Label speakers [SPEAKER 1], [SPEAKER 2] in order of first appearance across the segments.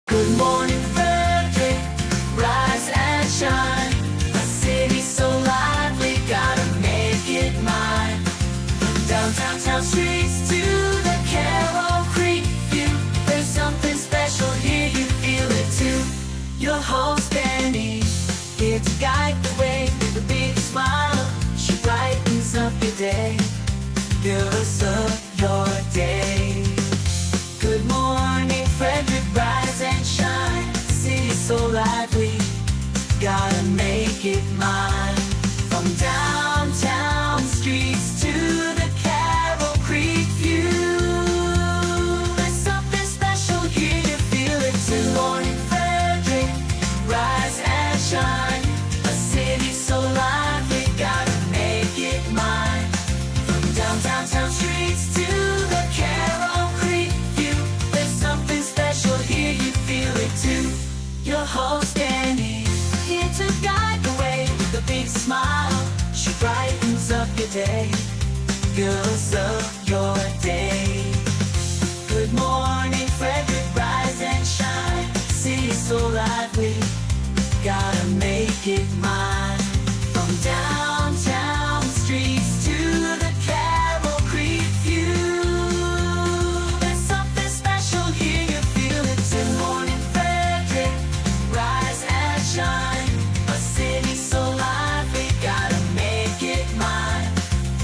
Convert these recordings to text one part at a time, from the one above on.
[SPEAKER 1] Good morning, Frederick, rise and shine. A city so lively, gotta make it mine. From downtown town streets to the Carroll Creek view, there's something special here, you feel it too. Your host Dani, here to guide the way with a big smile. She brightens up your day, fills up your day. Good morning, Frederick, rise and shine. City so lively, gotta make it mine. From downtown streets to the Carroll Creek view, there's something special here, you feel it too. Good morning, Frederick, rise and shine. A city so lively, gotta make it mine. From downtown streets to the Carroll Creek view, there's something special here, you feel it too. Your host Dani, here to guide the way with a big smile. She brightens up your day, fills up your day. Good morning, Frederick, rise and shine. City so lively, gotta make it mine. From downtown streets to the Carroll Creek view, there's something special here, you feel it too. Good morning, Frederick, rise and shine. A city so lively, gotta make it mine.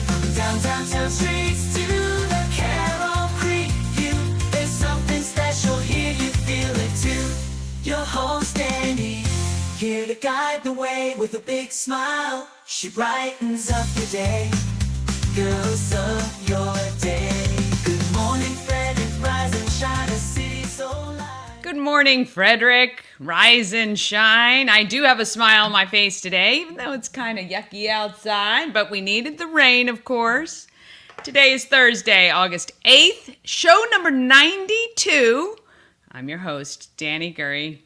[SPEAKER 1] From downtown streets to the Carroll Creek view, there's something special here, you feel it too. Your host Dani, here to guide the way with a big smile. She brightens up your day, fills up your day. Good morning, Frederick, rise and shine. A city so light.
[SPEAKER 2] Good morning, Frederick. Rise and shine. I do have a smile on my face today, even though it's kind of yucky outside, but we needed the rain, of course. Today is Thursday, August 8th, show number 92. I'm your host, Dani Gurry.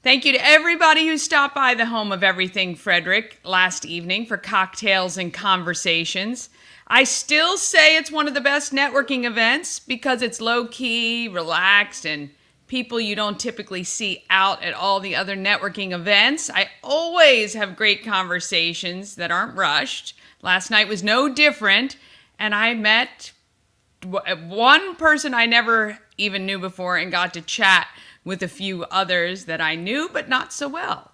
[SPEAKER 2] Thank you to everybody who stopped by the home of Everything Frederick last evening for cocktails and conversations. I still say it's one of the best networking events because it's low-key, relaxed, and people you don't typically see out at all the other networking events. I always have great conversations that aren't rushed. Last night was no different, and I met one person I never even knew before and got to chat with a few others that I knew but not so well.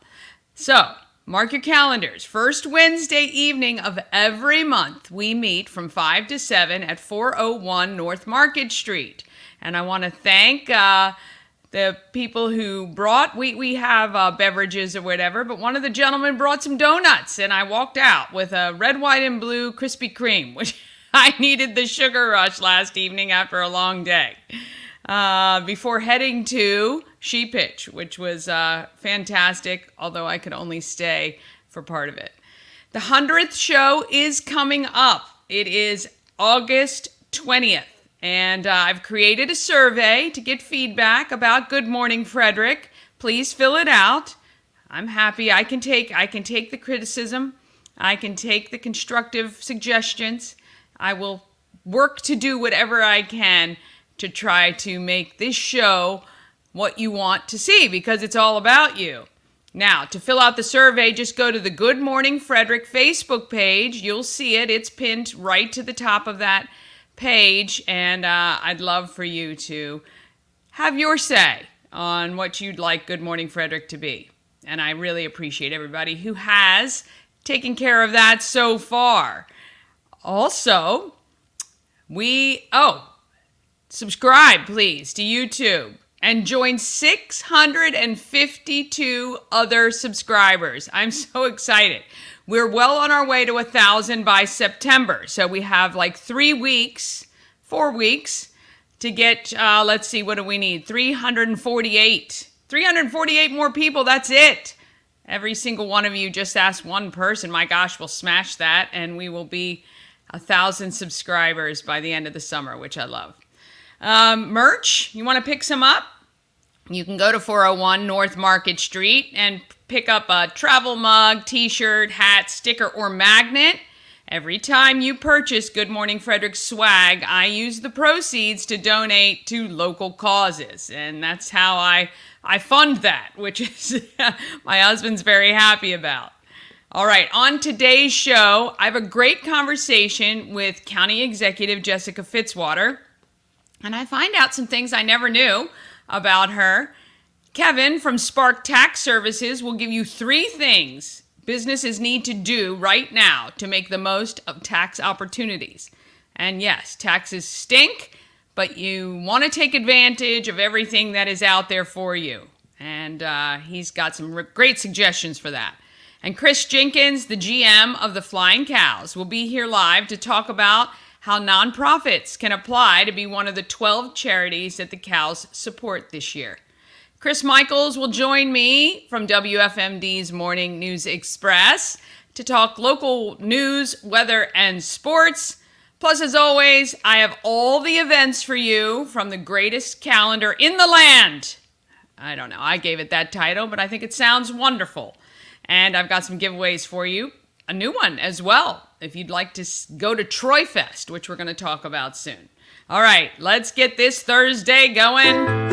[SPEAKER 2] So, mark your calendars. First Wednesday evening of every month, we meet from 5 to 7 at 401 North Market Street. And I want to thank the people who brought, we have beverages or whatever, but one of the gentlemen brought some donuts, and I walked out with a red, white, and blue Krispy Kreme, which I needed the sugar rush last evening after a long day. Before heading to She Pitch, which was fantastic, although I could only stay for part of it. The 100th show is coming up. It is August 20th, and I've created a survey to get feedback about Good Morning Frederick. Please fill it out. I'm happy. I can take the criticism. I can take the constructive suggestions. I will work to do whatever I can to try to make this show what you want to see, because it's all about you. Now, to fill out the survey, just go to the Good Morning Frederick Facebook page. You'll see it. It's pinned right to the top of that page, and I'd love for you to have your say on what you'd like Good Morning Frederick to be. And I really appreciate everybody who has taken care of that so far. Also, subscribe, please, to YouTube and join 652 other subscribers. I'm so excited. We're well on our way to 1,000 by September. So we have like 4 weeks to get, let's see, what do we need? 348. 348 more people, that's it. Every single one of you just ask one person. My gosh, we'll smash that, and we will be 1,000 subscribers by the end of the summer, which I love. Merch, you want to pick some up? You can go to 401 North Market Street and pick up a travel mug, t-shirt, hat, sticker, or magnet. Every time you purchase Good Morning Frederick swag, I use the proceeds to donate to local causes. And that's how I fund that, which is my husband's very happy about. All right, on today's show, I have a great conversation with County Executive Jessica Fitzwater. And I find out some things I never knew about her. Kevin from Spark Tax Services will give you 3 things businesses need to do right now to make the most of tax opportunities. And yes, taxes stink, but you want to take advantage of everything that is out there for you. And he's got some great suggestions for that. And Chris Jenkins, the GM of the Flying Cows, will be here live to talk about how nonprofits can apply to be one of the 12 charities that the Cows support this year. Chris Michaels will join me from WFMD's Morning News Express to talk local news, weather, and sports. Plus, as always, I have all the events for you from the greatest calendar in the land. I don't know, I gave it that title, but I think it sounds wonderful. And I've got some giveaways for you, a new one as well, if you'd like to go to Troy Fest, which we're going to talk about soon. All right, let's get this Thursday going.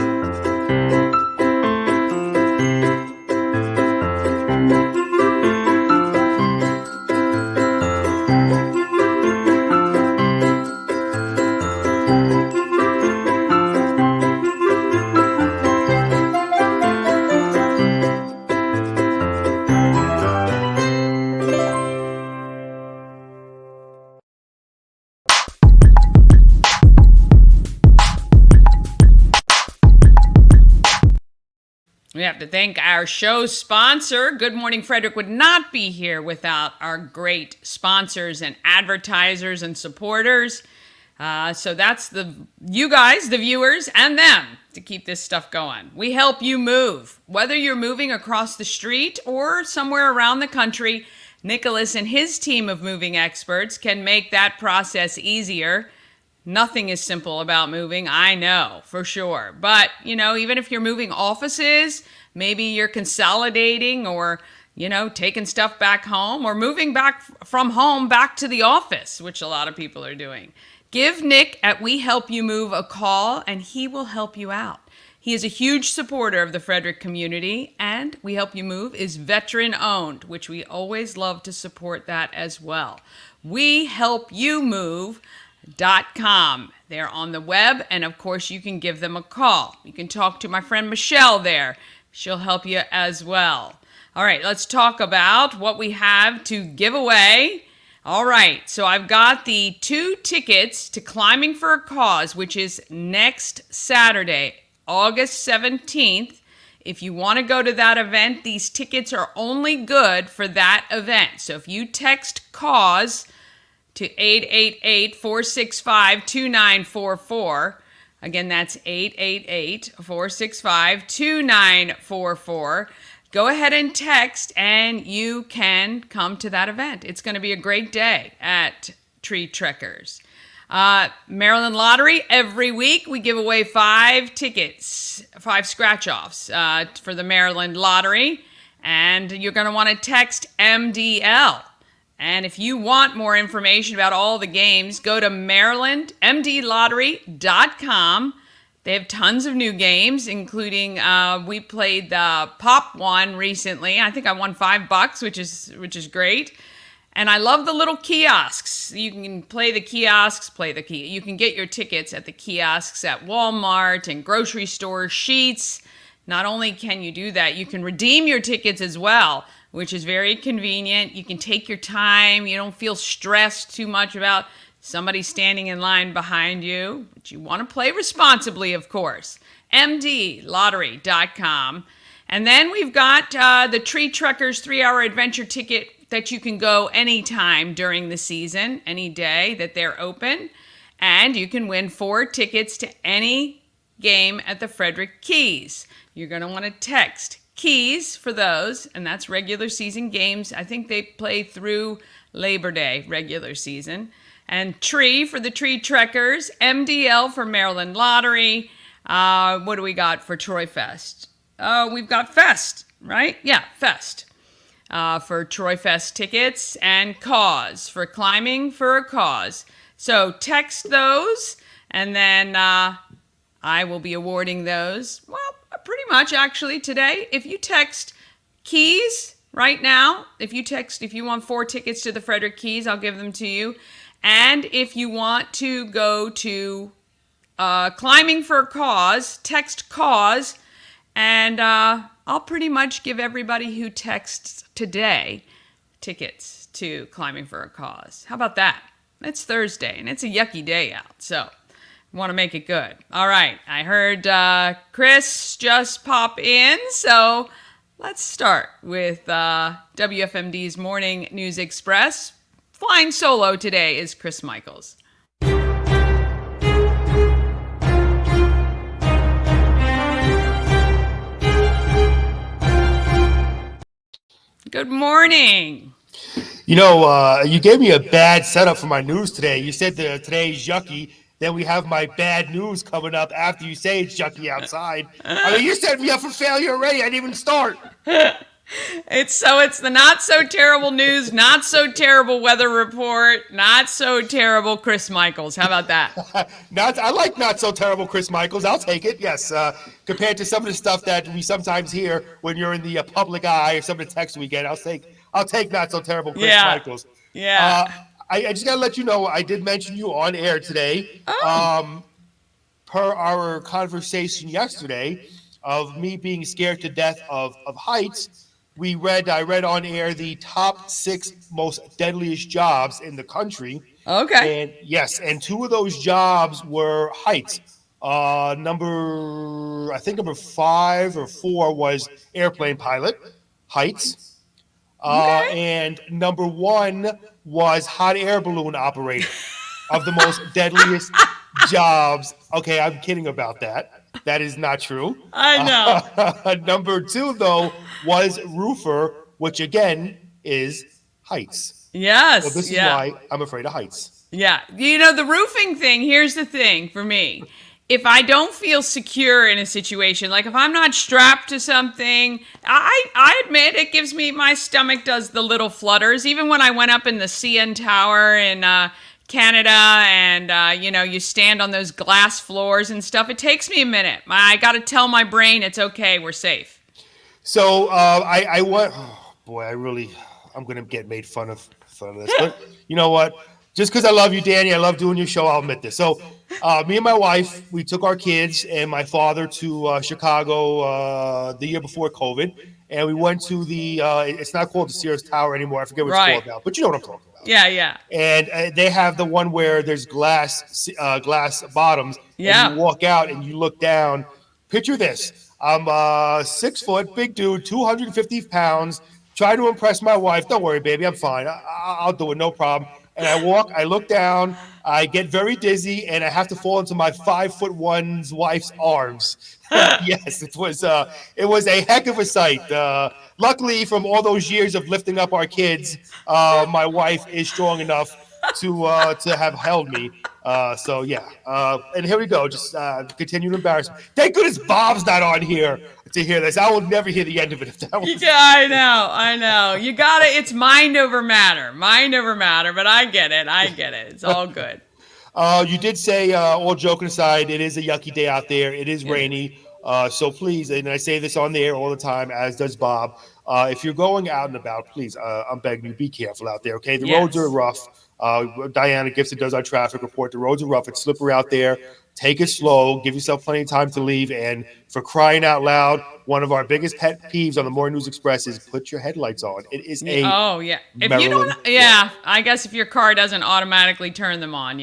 [SPEAKER 2] We have to thank our show sponsor. Good Morning Frederick would not be here without our great sponsors and advertisers and supporters. So that's you guys, the viewers, and them to keep this stuff going. We help you move. Whether you're moving across the street or somewhere around the country, Nicholas and his team of moving experts can make that process easier. Nothing is simple about moving, I know, for sure. But, even if you're moving offices, maybe you're consolidating or, taking stuff back home or moving back from home back to the office, which a lot of people are doing. Give Nick at We Help You Move a call and he will help you out. He is a huge supporter of the Frederick community, and We Help You Move is veteran-owned, which we always love to support that as well. WeHelpYouMove.com. They're on the web, and of course you can give them a call. You can talk to my friend Michelle there. She'll help you as well. All right, let's talk about what we have to give away. All right, so I've got the 2 tickets to Climbing for a Cause, which is next Saturday, August 17th. If you want to go to that event, these tickets are only good for that event. So if you text CAUSE to 888-465-2944. Again, that's 888-465-2944. Go ahead and text and you can come to that event. It's going to be a great day at Tree Trekkers. Maryland Lottery, every week we give away 5 tickets, 5 scratch-offs for the Maryland Lottery. And you're going to want to text MDL. And if you want more information about all the games, go to MarylandMDLottery.com. They have tons of new games, including we played the Pop one recently. I think I won $5, which is great. And I love the little kiosks. You can play the kiosks, You can get your tickets at the kiosks at Walmart and grocery stores, Sheetz. Not only can you do that, you can redeem your tickets as well, which is very convenient. You can take your time. You don't feel stressed too much about somebody standing in line behind you. But you want to play responsibly, of course. MDLottery.com. And then we've got the Tree Trekkers 3-hour adventure ticket that you can go anytime during the season, any day that they're open. And you can win 4 tickets to any game at the Frederick Keys. You're going to want to text Keys for those, and that's regular season games. I think they play through Labor Day, regular season. And Tree for the Tree Trekkers, MDL for Maryland Lottery. What do we got for Troy Fest? We've got Fest, right? Yeah, Fest. for Troy Fest tickets and cause for Climbing for a Cause. So text those, and then I will be awarding those. Well, pretty much actually today. If you text Keys right now, if you want 4 tickets to the Frederick Keys, I'll give them to you. And if you want to go to Climbing for a Cause, text cause, and I'll pretty much give everybody who texts today tickets to Climbing for a Cause. How about that? It's Thursday, and it's a yucky day out, so want to make it good. All right, I heard Chris just pop in, so let's start with WFMD's Morning News Express. Flying solo today is Chris Michaels. Good morning.
[SPEAKER 3] You know, you gave me a bad setup for my news today. You said that today's yucky. Then we have my bad news coming up after you say it's yucky outside. I mean, you set me up for failure already. I didn't even start.
[SPEAKER 2] It's the not so terrible news, not so terrible weather report, not so terrible Chris Michaels. How about that?
[SPEAKER 3] I like not so terrible Chris Michaels. I'll take it. Yes, compared to some of the stuff that we sometimes hear when you're in the public eye or some of the texts we get, I'll take not so terrible Chris Michaels.
[SPEAKER 2] Yeah.
[SPEAKER 3] I just gotta let you know I did mention you on air today.
[SPEAKER 2] Oh.
[SPEAKER 3] Per our conversation yesterday of me being scared to death of heights. I read on air the top 6 most deadliest jobs in the country.
[SPEAKER 2] Okay.
[SPEAKER 3] And yes, and 2 of those jobs were heights. Number 5 or 4 was airplane pilot, heights. And number 1 was hot air balloon operator, of the most deadliest jobs. Okay, I'm kidding about that. That is not true.
[SPEAKER 2] I know.
[SPEAKER 3] Number 2, though, was roofer, which again is heights.
[SPEAKER 2] Yes.
[SPEAKER 3] So this is why I'm afraid of heights.
[SPEAKER 2] Yeah. You know, the roofing thing, here's the thing for me. If I don't feel secure in a situation, like if I'm not strapped to something, I admit it gives me, my stomach does the little flutters. Even when I went up in the CN Tower in Canada and, you stand on those glass floors and stuff, it takes me a minute. I got to tell my brain it's okay, we're safe.
[SPEAKER 3] So I went, oh boy, I'm going to get made fun of this. But you know what? Just because I love you, Dani, I love doing your show, I'll admit this. So me and my wife, we took our kids and my father to Chicago the year before COVID. And we went to it's not called the Sears Tower anymore. I forget what it's called now. But you know what I'm talking about.
[SPEAKER 2] Yeah.
[SPEAKER 3] And they have the one where there's glass bottoms.
[SPEAKER 2] Yeah.
[SPEAKER 3] And you walk out and you look down. Picture this. I'm 6 foot, big dude, 250 pounds, trying to impress my wife. Don't worry, baby, I'm fine. I'll do it, no problem. And I look down, I get very dizzy, and I have to fall into my 5'1" wife's arms. Yes, it was a heck of a sight. Luckily, from all those years of lifting up our kids, my wife is strong enough to have held me. So yeah, and here we go. Just continue to embarrass me. Thank goodness Bob's not on here to hear this. I will never hear the end of it if that was.
[SPEAKER 2] Yeah, I know. You got it. It's mind over matter. But I get it. It's all good.
[SPEAKER 3] You did say, all joking aside, it is a yucky day out there. It is rainy. So please, and I say this on the air all the time, as does Bob. If you're going out and about, please, I'm begging you, be careful out there. Okay, the roads are rough. Diana Gibson does our traffic report. The roads are rough. It's slippery out there. Take it slow. Give yourself plenty of time to leave. And for crying out loud, one of our biggest pet peeves on the Morning News Express is put your headlights on. It is a
[SPEAKER 2] If you don't, I guess if your car doesn't automatically turn them on,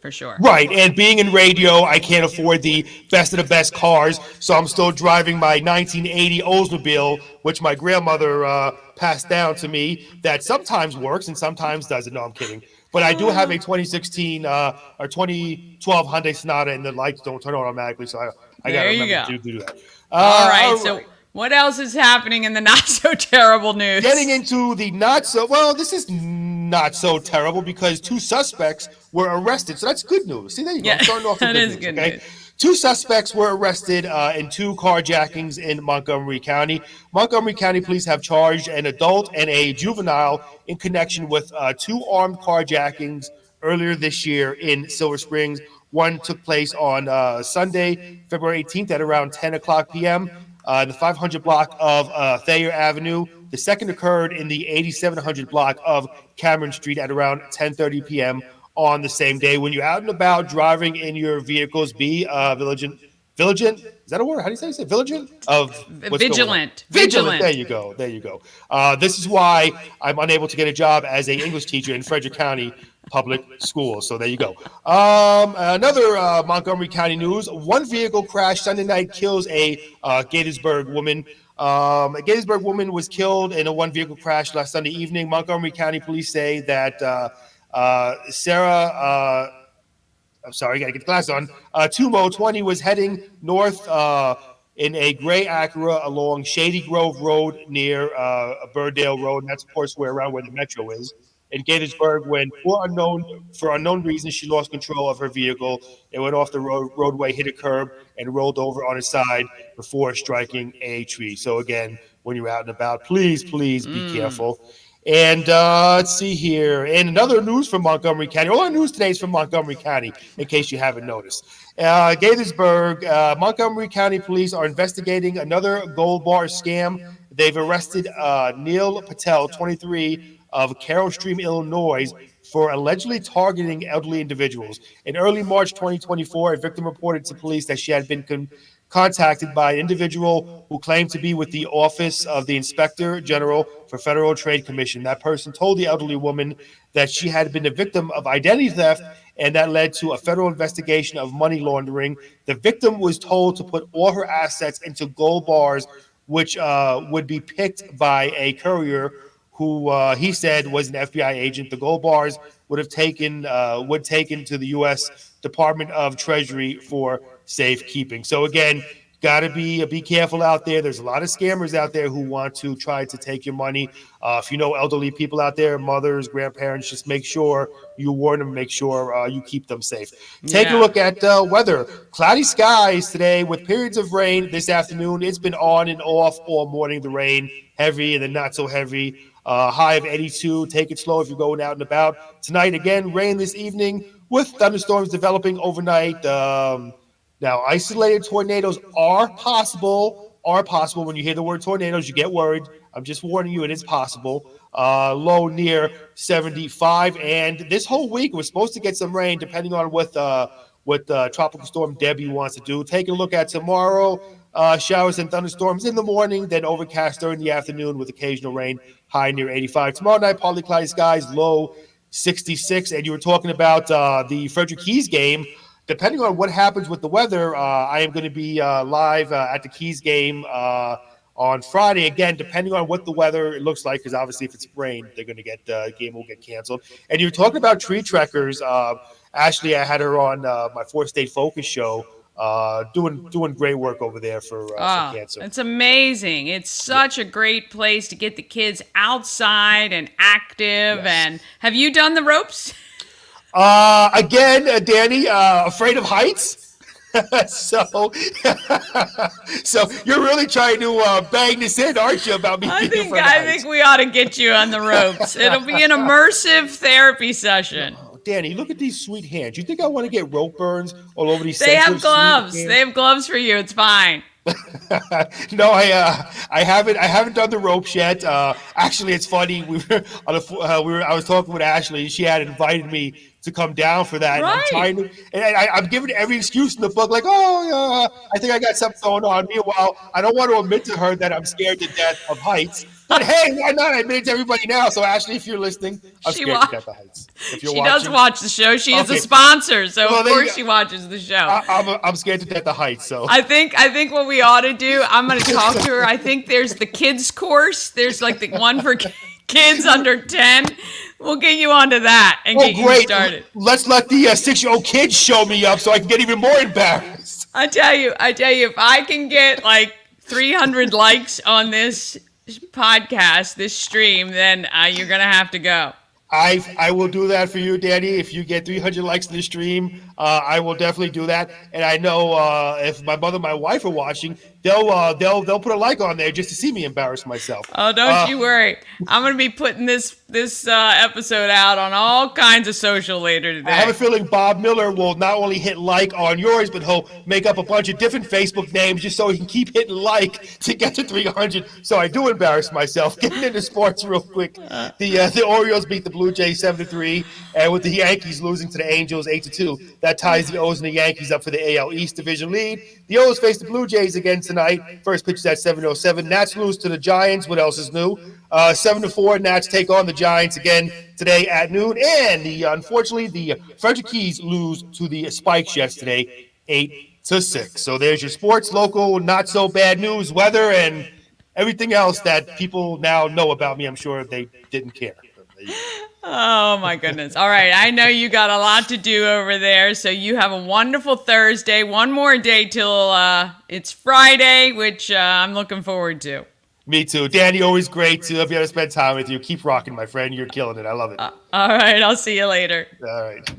[SPEAKER 2] for sure.
[SPEAKER 3] Right, and being in radio, I can't afford the best of the best cars, so I'm still driving my 1980 Oldsmobile, which my grandmother passed down to me, that sometimes works and sometimes doesn't. No, I'm kidding. But I do have a 2016 or 2012 Hyundai Sonata, and the lights don't turn on automatically, so I got to remember to do that.
[SPEAKER 2] All right, so what else is happening in the not-so-terrible news?
[SPEAKER 3] Getting into the this is not so terrible because 2 suspects were arrested, so that's good news. See, there you go. I'm starting off with
[SPEAKER 2] that
[SPEAKER 3] good
[SPEAKER 2] is
[SPEAKER 3] news,
[SPEAKER 2] good
[SPEAKER 3] okay?
[SPEAKER 2] news.
[SPEAKER 3] Two suspects were arrested in two carjackings in Montgomery County. Montgomery County police have charged an adult and a juvenile in connection with two armed carjackings earlier this year in Silver Springs. One took place on Sunday, February 18th at around 10 o'clock p.m. In the 500 block of Thayer Avenue. The second occurred in the 8700 block of Cameron Street at around 10:30 p.m. on the same day. When you're out and about driving in your vehicles, be vigilant. Vigilant? Is that a word? How do you say it? Vigilant? Of what's
[SPEAKER 2] Vigilant.
[SPEAKER 3] Going on? Vigilant. There you go. This is why I'm unable to get a job as an English teacher in Frederick County Public Schools. So there you go. Another Montgomery County news. One vehicle crash Sunday night kills a Gaithersburg woman. A Gaithersburg woman was killed in a one vehicle crash last Sunday evening. Montgomery County police say that Sarah, I'm sorry, I got to get the glasses on. Tumo 20 was heading north in a gray Acura along Shady Grove Road near Burdale Road. And that's, of course, around where the metro is. In Gaithersburg, when for unknown reasons, she lost control of her vehicle. It went off the roadway, hit a curb, and rolled over on its side before striking a tree. So again, when you're out and about, please be careful. And let's see here. And another news from Montgomery County. All our news today is from Montgomery County, in case you haven't noticed. Gaithersburg, Montgomery County police are investigating another gold bar scam. They've arrested Neil Patel, 23, of Carroll Stream, Illinois, for allegedly targeting elderly individuals. In early March 2024, a victim reported to police that she had been contacted by an individual who claimed to be with the Office of the Inspector General for Federal Trade Commission. That person told the elderly woman that she had been a victim of identity theft, and that led to a federal investigation of money laundering. The victim was told to put all her assets into gold bars, which would be picked by a courier who he said was an FBI agent. The gold bars would taken to the U.S. Department of Treasury for safekeeping. So again, got to be careful out there. There's a lot of scammers out there who want to try to take your money. If you know elderly people out there, mothers, grandparents, just make sure you warn them, make sure you keep them safe. Take a look at weather. Cloudy skies today with periods of rain this afternoon. It's been on and off all morning, the rain, heavy and then not so heavy. High of 82. Take it slow if you're going out and about. Tonight, again, rain this evening with thunderstorms developing overnight. Now, isolated tornadoes are possible. When you hear the word tornadoes, you get worried. I'm just warning you, it is possible. Low near 75. And this whole week, we're supposed to get some rain, depending on what Tropical Storm Debbie wants to do. Take a look at tomorrow. Showers and thunderstorms in the morning, then overcast during the afternoon with occasional rain, high near 85. Tomorrow night, partly cloudy skies, low 66. And you were talking about the Frederick Keys game. Depending on what happens with the weather, I am going to be live at the Keys game on Friday. Again, depending on what the weather looks like, because obviously if it's rain, they're going to get the game will get canceled. And you were talking about tree trekkers. Ashley, I had her on my 4-State Focus show. Doing great work over there for cancer.
[SPEAKER 2] It's amazing. It's such a great place to get the kids outside and active.
[SPEAKER 3] Yes.
[SPEAKER 2] And have you done the ropes?
[SPEAKER 3] Again, Dani, afraid of heights. so you're really trying to bang this in, aren't you? About me being afraid of heights?
[SPEAKER 2] I think we ought to get you on the ropes. It'll be an immersive therapy session.
[SPEAKER 3] Danny, look at these sweet hands. You think I want to get rope burns all over these?
[SPEAKER 2] They have gloves. They have gloves for you. It's fine.
[SPEAKER 3] No, I haven't done the ropes yet. Actually, it's funny. I was talking with Ashley. She had invited me to come down for that.
[SPEAKER 2] Right.
[SPEAKER 3] And I'm trying to, and I'm giving every excuse in the book, like, oh yeah, I think I got something going on. Meanwhile, I don't want to admit to her that I'm scared to death of heights. But hey, why not? I admit it to everybody now. So Ashley, if you're listening, I'm scared to death of heights. If you're
[SPEAKER 2] she
[SPEAKER 3] watching,
[SPEAKER 2] does watch the show. She is a sponsor, so of course she watches the show.
[SPEAKER 3] I'm scared to death of heights. So
[SPEAKER 2] I think what we ought to do, I'm going to talk to her. I think there's the kids course. There's like the one for kids under 10. We'll get you onto that and get you started.
[SPEAKER 3] Let's let the 6-year-old kids show me up so I can get even more embarrassed.
[SPEAKER 2] I tell you, if I can get like 300 likes on this podcast, this stream, then you're going to have to go.
[SPEAKER 3] I will do that for you, Dani. If you get 300 likes to the stream, I will definitely do that. And I know if my mother and my wife are watching, they'll put a like on there just to see me embarrass myself.
[SPEAKER 2] Oh, don't you worry. I'm going to be putting this episode out on all kinds of social later today.
[SPEAKER 3] I have a feeling Bob Miller will not only hit like on yours, but he'll make up a bunch of different Facebook names just so he can keep hitting like to get to 300. So I do embarrass myself. Getting into sports real quick. The Orioles beat the Blue Jays 7-3, and with the Yankees losing to the Angels 8-2, that ties the O's and the Yankees up for the AL East division lead. The O's face the Blue Jays again tonight. First pitch is at 7:07. Nats lose to the Giants. What else is new? 7-4. Nats take on the Giants again today at noon. And unfortunately, the Frederick Keys lose to the Spikes yesterday, 8-6. So there's your sports, local, not so bad news, weather, and everything else that people now know about me. I'm sure they didn't care.
[SPEAKER 2] Oh, my goodness. All right. I know you got a lot to do over there, so you have a wonderful Thursday. One more day till it's Friday, which I'm looking forward to.
[SPEAKER 3] Me too. Dani, always great to be able to spend time with you. Keep rocking, my friend. You're killing it. I love it.
[SPEAKER 2] All right. I'll see you later.
[SPEAKER 3] All right.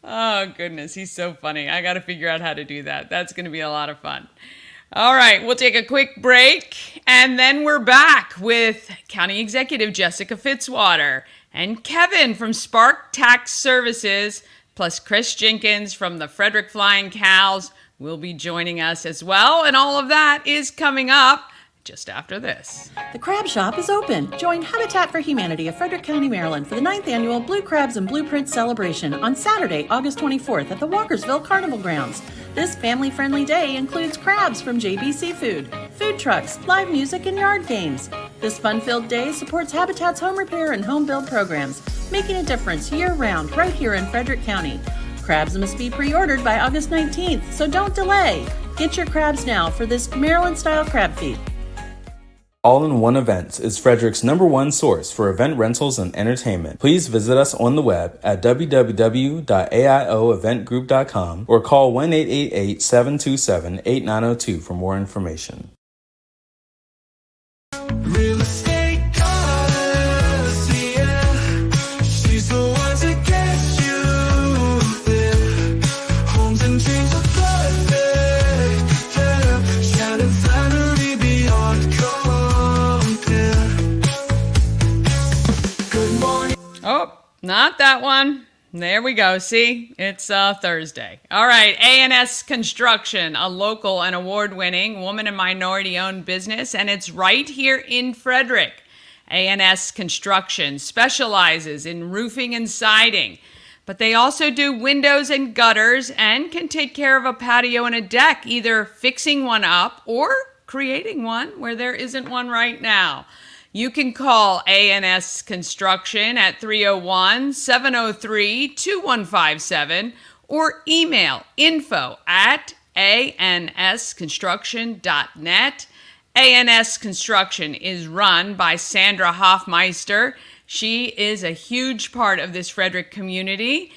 [SPEAKER 2] Oh, goodness. He's so funny. I got to figure out how to do that. That's going to be a lot of fun. All right, we'll take a quick break, and then we're back with County Executive Jessica Fitzwater and Kevin from Spark Tax Services, plus Chris Jenkins from the Frederick Flying Cows will be joining us as well, and all of that is coming up just after this.
[SPEAKER 4] The Crab Shop is open. Join Habitat for Humanity of Frederick County, Maryland for the 9th annual Blue Crabs and Blueprints celebration on Saturday, August 24th at the Walkersville Carnival Grounds. This family-friendly day includes crabs from JB Seafood, food trucks, live music, and yard games. This fun-filled day supports Habitat's home repair and home build programs, making a difference year-round right here in Frederick County. Crabs must be pre-ordered by August 19th, so don't delay. Get your crabs now for this Maryland-style crab feed.
[SPEAKER 5] All-in-One Events is Frederick's #1 source for event rentals and entertainment. Please visit us on the web at www.aioeventgroup.com or call 1-888-727-8902 for more information.
[SPEAKER 1] Real estate goddess, yeah. She's the one to get you there. Homes and dreams are perfect, yeah. Shining finally beyond compare. Good morning.
[SPEAKER 2] Oh, not that one. There we go. See, it's Thursday. All right, A&S Construction, a local and award-winning woman and minority-owned business, and it's right here in Frederick. A&S Construction specializes in roofing and siding, but they also do windows and gutters and can take care of a patio and a deck, either fixing one up or creating one where there isn't one right now. You can call A&S Construction at 301-703-2157 or email info@ansconstruction.net. A&S Construction is run by Sandra Hoffmeister. She is a huge part of this Frederick community.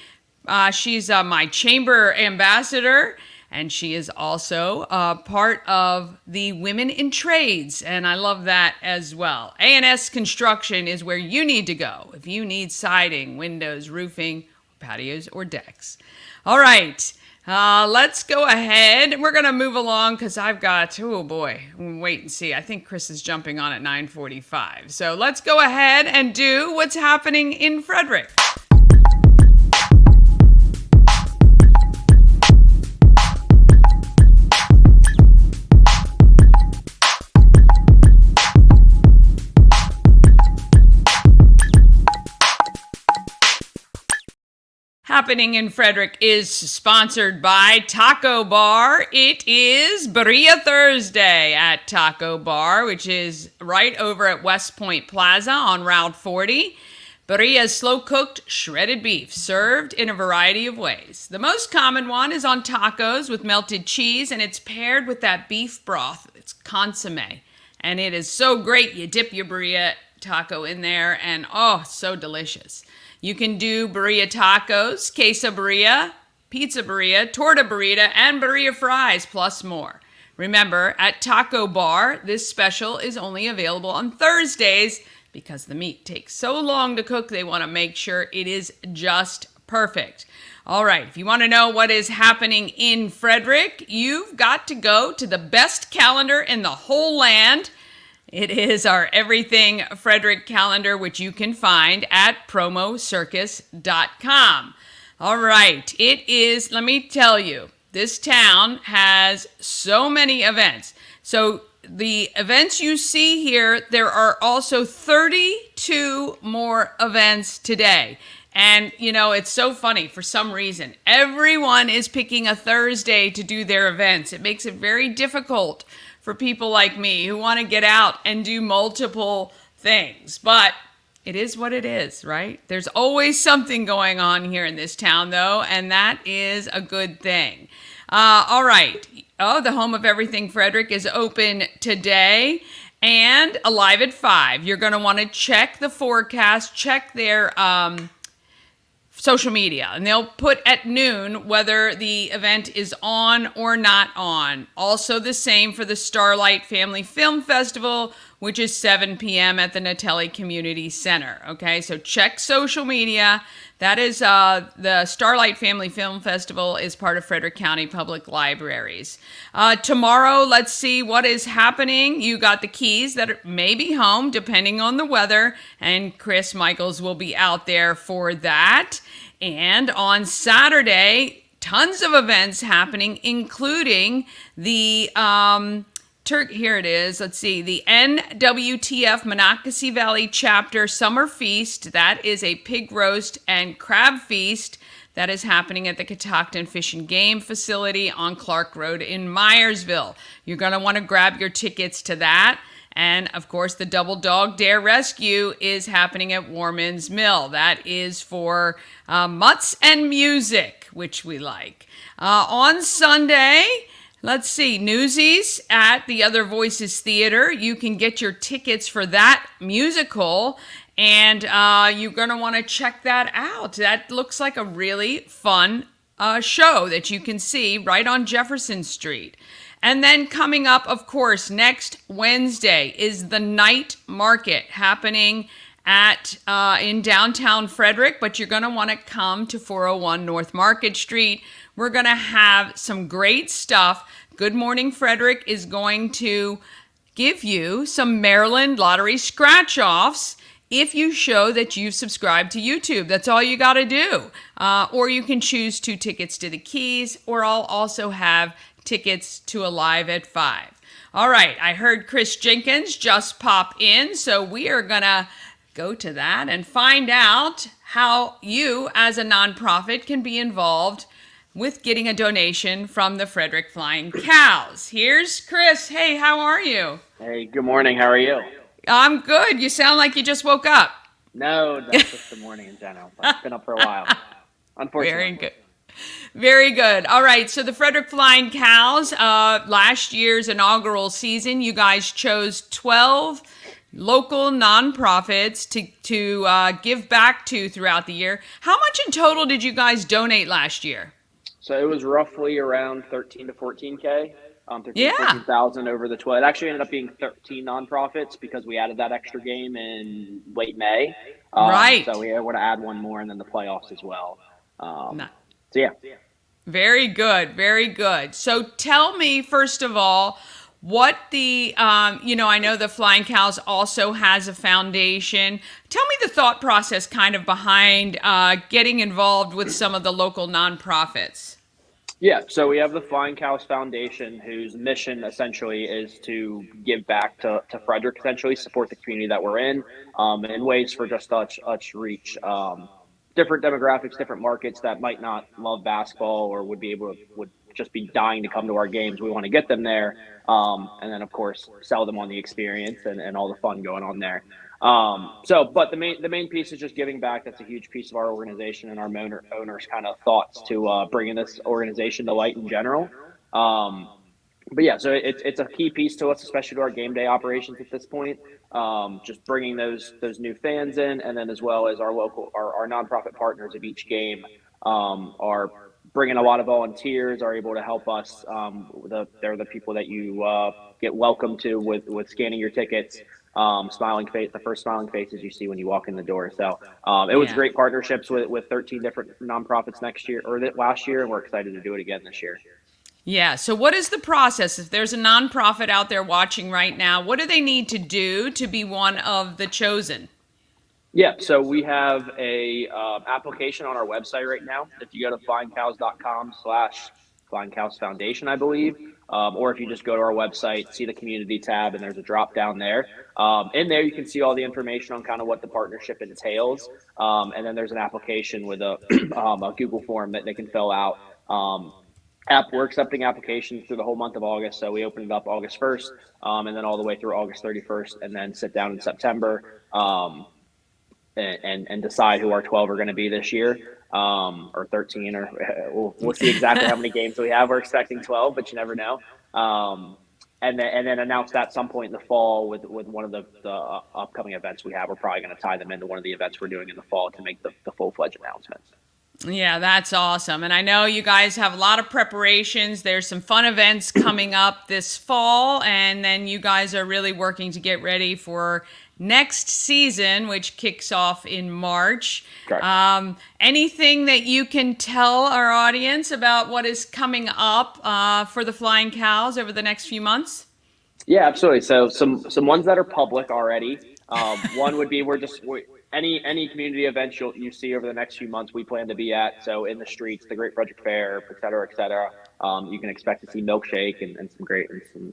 [SPEAKER 2] She's my chamber ambassador, and she is also part of the Women in Trades, and I love that as well. A&S Construction is where you need to go if you need siding, windows, roofing, patios, or decks. All right, let's go ahead. We're going to move along because I've got, oh boy, wait and see. I think Chris is jumping on at 9:45. So let's go ahead and do what's happening in Frederick. Happening in Frederick is sponsored by Taco Bar. It is Birria Thursday at Taco Bar, which is right over at West Point Plaza on Route 40. Birria is slow-cooked shredded beef, served in a variety of ways. The most common one is on tacos with melted cheese, and it's paired with that beef broth. It's consomme, and it is so great. You dip your birria taco in there, and oh, so delicious. You can do birria tacos, queso birria, pizza birria, torta burrito, and birria fries, plus more. Remember, at Taco Bar, this special is only available on Thursdays because the meat takes so long to cook, they want to make sure it is just perfect. All right, if you want to know what is happening in Frederick, you've got to go to the best calendar in the whole land. It is our Everything Frederick calendar, which you can find at promocircus.com. All right, it is, let me tell you, this town has so many events. So the events you see here, there are also 32 more events today. And, you know, it's so funny for some reason. Everyone is picking a Thursday to do their events. It makes it very difficult for people like me who want to get out and do multiple things. But it is what it is, right? There's always something going on here in this town, though, and that is a good thing. All right. Oh, the home of Everything Frederick is open today and alive at 5. You're going to want to check the forecast, check their social media, and they'll put at noon whether the event is on or not on. Also the same for the Starlight Family Film Festival, which is 7 p.m. at the Natelli Community Center. Okay, so check social media. That is the Starlight Family Film Festival is part of Frederick County Public Libraries. Tomorrow, let's see what is happening. You got the Keys that may be home depending on the weather, and Chris Michaels will be out there for that. And on Saturday, tons of events happening, including the here it is. Let's see. The NWTF Monocacy Valley Chapter Summer Feast. That is a pig roast and crab feast that is happening at the Catoctin Fish and Game Facility on Clark Road in Myersville. You're going to want to grab your tickets to that. And, of course, the Double Dog Dare Rescue is happening at Warman's Mill. That is for mutts and music, which we like. On Sunday, let's see, Newsies at the Other Voices Theater. You can get your tickets for that musical, and you're going to want to check that out. That looks like a really fun show that you can see right on Jefferson Street. And then coming up, of course, next Wednesday is the night market happening at in downtown Frederick, but you're going to want to come to 401 North Market Street. We're going to have some great stuff. Good Morning Frederick is going to give you some Maryland Lottery scratch-offs if you show that you've subscribed to YouTube. That's all you got to do. Or you can choose 2 tickets to the Keys, or I'll also have tickets to Alive at 5. All right, I heard Chris Jenkins just pop in, so we are going to go to that and find out how you as a nonprofit can be involved with getting a donation from the Frederick Flying Cows. Here's Chris. Hey, how are you?
[SPEAKER 6] Hey, good morning. How are you?
[SPEAKER 2] I'm good. You sound like you just woke up.
[SPEAKER 6] No, that's just the morning in general. I've been up for a while, unfortunately.
[SPEAKER 2] Very good. Very good. All right. So the Frederick Flying Cows, last year's inaugural season, you guys chose 12 local nonprofits to give back to throughout the year. How much in total did you guys donate last year?
[SPEAKER 6] So it was roughly around 13 to 14K. 14,000 over the 12. It actually ended up being 13 nonprofits because we added that extra game in late May.
[SPEAKER 2] Right.
[SPEAKER 6] So we were to add one more and then the playoffs as well.
[SPEAKER 2] Nice.
[SPEAKER 6] So yeah.
[SPEAKER 2] Very good. Very good. So tell me, first of all, what the, I know the Flying Cows also has a foundation. Tell me the thought process kind of behind getting involved with some of the local nonprofits.
[SPEAKER 6] Yeah, so we have the Flying Cows Foundation, whose mission essentially is to give back to Frederick, essentially support the community that we're in ways for just us reach different demographics, different markets that might not love basketball or would just be dying to come to our games. We want to get them there, and then of course sell them on the experience and all the fun going on there. But the main piece is just giving back. That's a huge piece of our organization and our owners' kind of thoughts to bringing this organization to light in general. But yeah, so it's a key piece to us, especially to our game day operations at this point. Just bringing those new fans in, and then as well as our nonprofit partners of each game are bringing a lot of volunteers, are able to help us. They're the people that you get welcome to with scanning your tickets. smiling face, the first smiling faces you see when you walk in the door. So it was great partnerships with 13 different nonprofits last year, and we're excited to do it again this year.
[SPEAKER 2] Yeah. So what is the process? If there's a nonprofit out there watching right now, what do they need to do to be one of the chosen?
[SPEAKER 6] Yeah, so we have a application on our website right now. If you go to flyingcows.com/Flying Cows Foundation, I believe, or if you just go to our website, see the community tab, and there's a drop down there. In there, you can see all the information on kind of what the partnership entails, and then there's an application with a, a Google form that they can fill out. We're accepting applications through the whole month of August, so we opened it up August 1st, and then all the way through August 31st, and then sit down in September. And decide who our 12 are going to be this year, or 13, or we'll see exactly how many games we have. We're expecting 12, but you never know. And then announce that at some point in the fall with one of the upcoming events we have. We're probably going to tie them into one of the events we're doing in the fall to make the full-fledged announcement.
[SPEAKER 2] Yeah, that's awesome. And I know you guys have a lot of preparations. There's some fun events coming up this fall, and then you guys are really working to get ready for next season, which kicks off in March. Anything that you can tell our audience about what is coming up for the Flying Cows over the next few months?
[SPEAKER 6] Yeah, absolutely. So some ones that are public already. One would be any community events you see over the next few months, we plan to be at. So in the streets, the Great Frederick Fair, et cetera, et cetera. You can expect to see Milkshake and some great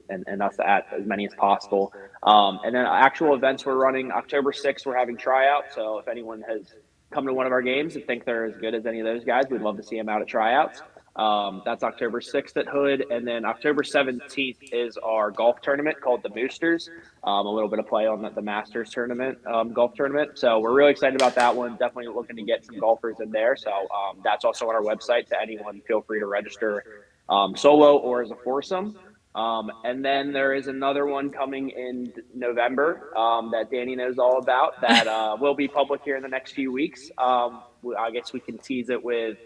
[SPEAKER 6] and us at as many as possible. And then actual events we're running October 6th, we're having tryouts. So if anyone has come to one of our games and think they're as good as any of those guys, we'd love to see them out at tryouts. That's October 6th at Hood. And then October 17th is our golf tournament called the Boosters. A little bit of play on the Masters tournament, golf tournament. So we're really excited about that one. Definitely looking to get some golfers in there. So that's also on our website. To anyone, feel free to register solo or as a foursome. And then there is another one coming in November that Dani knows all about that will be public here in the next few weeks. I guess we can tease it with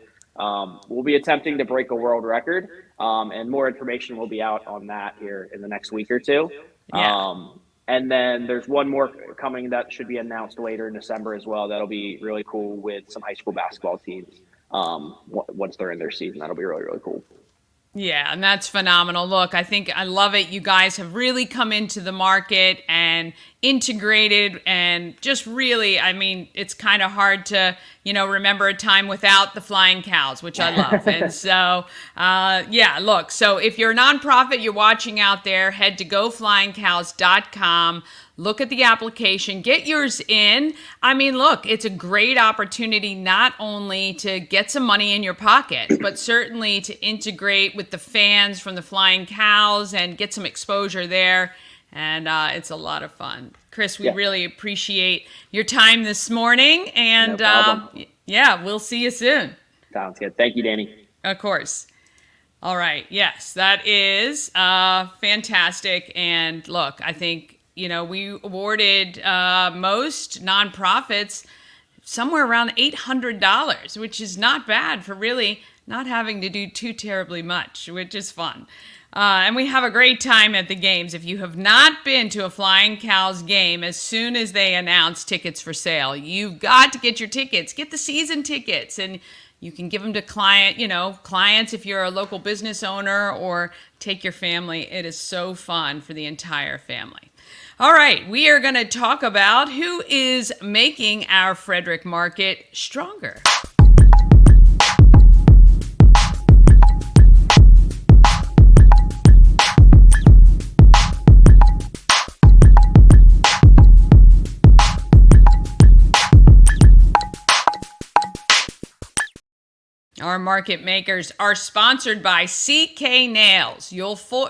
[SPEAKER 6] we'll be attempting to break a world record, and more information will be out on that here in the next week or two.
[SPEAKER 2] Yeah.
[SPEAKER 6] And then there's one more coming that should be announced later in December as well. That'll be really cool with some high school basketball teams. Once they're in their season, that'll be really, really cool.
[SPEAKER 2] Yeah, and that's phenomenal. Look, I love it. You guys have really come into the market and integrated, and just really, I mean, it's kind of hard to, remember a time without the Flying Cows, which I love. And so, look, so if you're a nonprofit, you're watching out there, head to goflyingcows.com. Look at the application, get yours in. I mean, look, it's a great opportunity not only to get some money in your pocket, but certainly to integrate with the fans from the Flying Cows and get some exposure there. And it's a lot of fun. Chris, we really appreciate your time this morning. And
[SPEAKER 6] no
[SPEAKER 2] we'll see you soon.
[SPEAKER 6] Sounds good. Thank you, Dani.
[SPEAKER 2] Of course. All right. Yes, that is fantastic. And look, I think, we awarded most nonprofits somewhere around $800, which is not bad for really not having to do too terribly much, which is fun. And we have a great time at the games. If you have not been to a Flying Cows game, as soon as they announce tickets for sale, you've got to get your tickets. Get the season tickets, and you can give them to clients if you're a local business owner, or take your family. It is so fun for the entire family. All right, we are going to talk about who is making our Frederick market stronger. Our market makers are sponsored by CK Nails, your full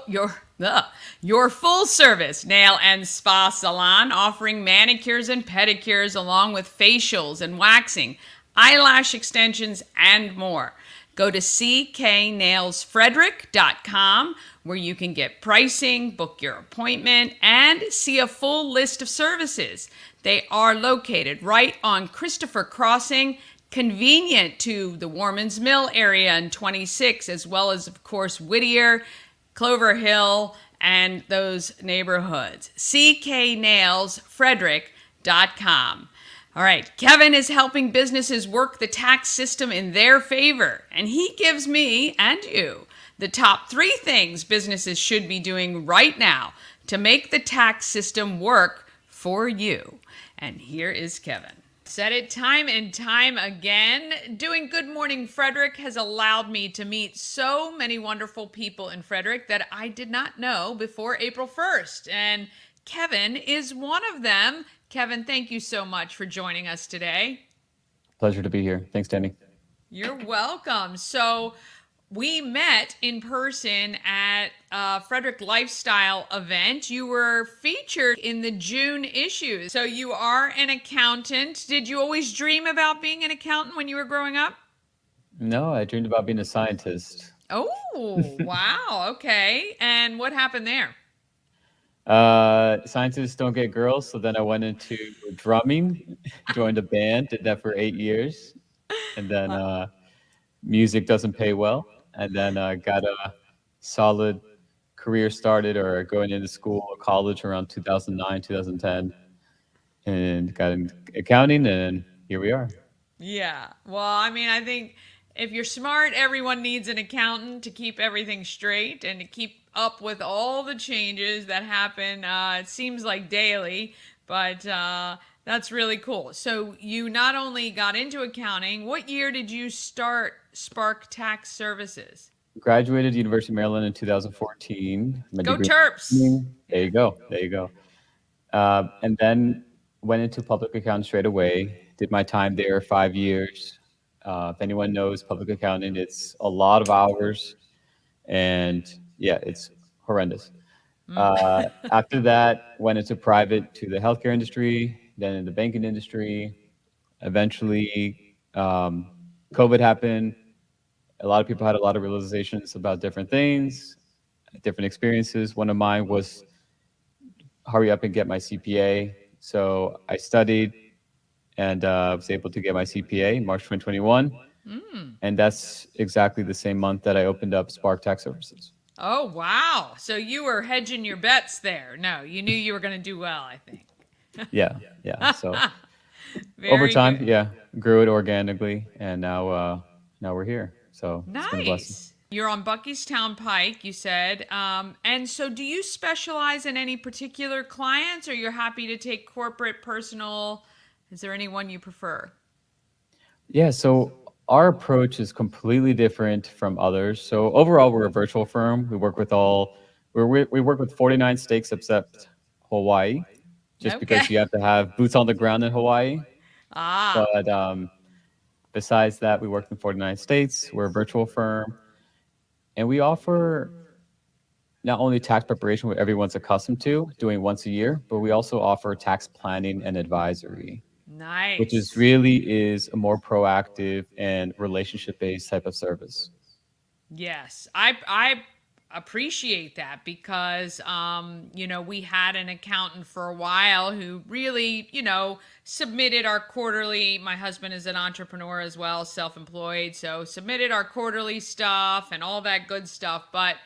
[SPEAKER 2] service nail and spa salon, offering manicures and pedicures along with facials and waxing, eyelash extensions, and more. Go to cknailsfrederick.com, where you can get pricing, book your appointment, and see a full list of services. They are located right on Christopher Crossing, convenient to the Warman's Mill area in 26, as well as, of course, Whittier, Clover Hill, and those neighborhoods. cknailsfrederick.com. All right, Kevin is helping businesses work the tax system in their favor, and he gives me and you the top 3 things businesses should be doing right now to make the tax system work for you. And here is Kevin. Said it time and time again. Doing Good Morning Frederick has allowed me to meet so many wonderful people in Frederick that I did not know before April 1st. And Kevin is one of them. Kevin, thank you so much for joining us today.
[SPEAKER 7] Pleasure to be here. Thanks, Dani.
[SPEAKER 2] You're welcome. So we met in person at a Frederick Lifestyle event. You were featured in the June issue. So you are an accountant. Did you always dream about being an accountant when you were growing up?
[SPEAKER 7] No, I dreamed about being a scientist.
[SPEAKER 2] Oh, wow. Okay. And what happened there?
[SPEAKER 7] Scientists don't get girls, so then I went into drumming, joined a band, did that for 8 years, and then music doesn't pay well, and then got a solid career started or going into school or college around 2009, 2010, and got into accounting, and here we are.
[SPEAKER 2] Yeah. Well, I mean, I think if you're smart, everyone needs an accountant to keep everything straight and to keep up with all the changes that happen. It seems like daily, but that's really cool. So you not only got into accounting, what year did you start Spark Tax Services?
[SPEAKER 7] Graduated University of Maryland in 2014. My
[SPEAKER 2] Go
[SPEAKER 7] degree-
[SPEAKER 2] Terps!
[SPEAKER 7] There you go. There you go. And then went into public accounting straight away. Did my time there 5 years. If anyone knows public accounting, it's a lot of hours, and yeah, it's horrendous. After that, went into private to the healthcare industry, then in the banking industry. Eventually, COVID happened. A lot of people had a lot of realizations about different things, different experiences. One of mine was hurry up and get my CPA. So I studied and was able to get my CPA in March 2021. And that's exactly the same month that I opened up Spark Tax Services.
[SPEAKER 2] Oh, wow. So you were hedging your bets there. No, you knew you were going to do well, I think.
[SPEAKER 7] Yeah. So
[SPEAKER 2] Very
[SPEAKER 7] over time,
[SPEAKER 2] good.
[SPEAKER 7] yeah, grew it organically, and now we're here. So it's been a blessing.
[SPEAKER 2] Nice. You're on Buckystown Pike, you said. And so do you specialize in any particular clients, or you're happy to take corporate, personal? Is there anyone you prefer?
[SPEAKER 7] Yeah, so our approach is completely different from others. So overall, we're a virtual firm. We work with we work with 49 states except Hawaii, just because
[SPEAKER 2] Okay.
[SPEAKER 7] you have to have boots on the ground in Hawaii.
[SPEAKER 2] Ah,
[SPEAKER 7] But besides that, we work in 49 states. We're a virtual firm, and we offer not only tax preparation, what everyone's accustomed to doing once a year, but we also offer tax planning and advisory,
[SPEAKER 2] nice.
[SPEAKER 7] which is a more proactive and relationship-based type of service.
[SPEAKER 2] Yes, I appreciate that because, we had an accountant for a while who really, submitted our quarterly. My husband is an entrepreneur as well, self-employed, so submitted our quarterly stuff and all that good stuff, but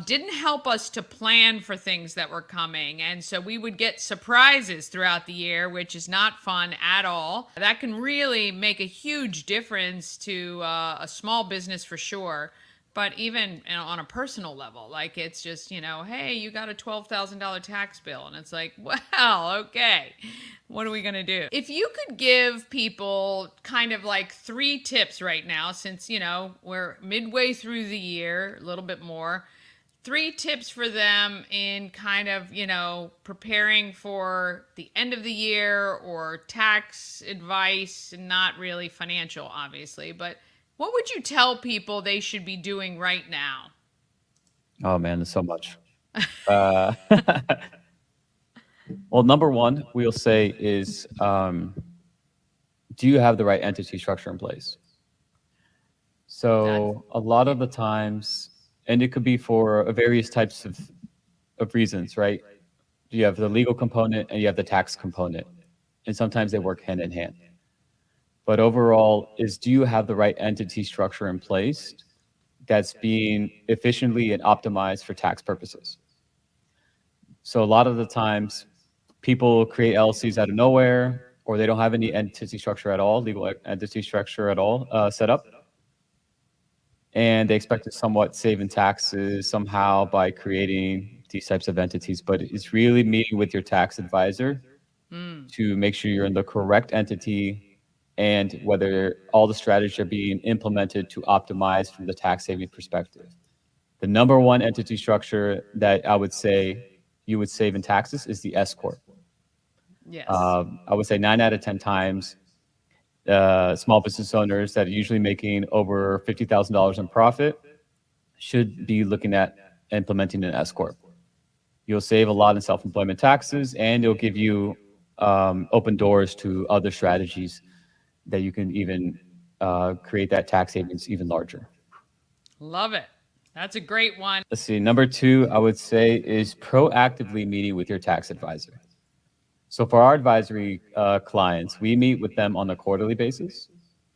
[SPEAKER 2] didn't help us to plan for things that were coming. And so we would get surprises throughout the year, which is not fun at all. That can really make a huge difference to a small business for sure. But even on a personal level, like it's just, hey, you got a $12,000 tax bill. And it's like, well, okay, what are we going to do? If you could give people kind of like 3 tips right now, since, we're midway through the year, a little bit more, 3 tips for them in kind of, preparing for the end of the year or tax advice, not really financial, obviously, but what would you tell people they should be doing right now?
[SPEAKER 7] Oh man, there's so much. Uh, well, number one, we'll say is, do you have the right entity structure in place? So a lot of the times, and it could be for various types of reasons, right? You have the legal component and you have the tax component, and sometimes they work hand in hand. But overall, do you have the right entity structure in place that's being efficiently and optimized for tax purposes? So a lot of the times, people create LLCs out of nowhere, or they don't have any entity structure at all, legal entity structure at all set up, and they expect to somewhat save in taxes somehow by creating these types of entities. But it's really meeting with your tax advisor to make sure you're in the correct entity and whether all the strategies are being implemented to optimize from the tax saving perspective. The number one entity structure that I would say you would save in taxes is the S corp.
[SPEAKER 2] Yes.
[SPEAKER 7] I would say 9 out of 10 times, small business owners that are usually making over $50,000 in profit should be looking at implementing an S corp. You'll save a lot in self-employment taxes, and it'll give you open doors to other strategies that you can even create that tax savings even larger.
[SPEAKER 2] Love it. That's a great one.
[SPEAKER 7] Let's see. Number two, I would say, is proactively meeting with your tax advisor. So for our advisory clients, we meet with them on a quarterly basis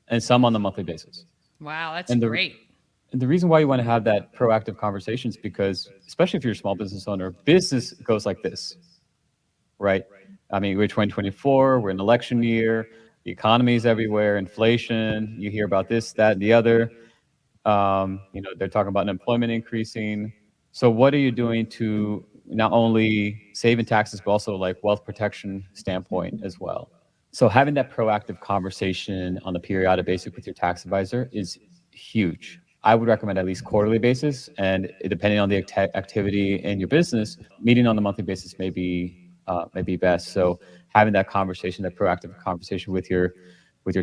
[SPEAKER 7] and some on a monthly basis.
[SPEAKER 2] Wow, that's
[SPEAKER 7] And the,
[SPEAKER 2] great.
[SPEAKER 7] and the reason why you want to have that proactive conversation is because, especially if you're a small business owner, business goes like this, right? I mean, we're 2024, we're in election year, the economy is everywhere, inflation, you hear about this, that, and the other. They're talking about unemployment increasing. So what are you doing to not only save in taxes, but also like wealth protection standpoint as well? So having that proactive conversation on a periodic basis with your tax advisor is huge. I would recommend at least quarterly basis, and depending on the activity in your business, meeting on a monthly basis may be best. So having that conversation, that proactive conversation with your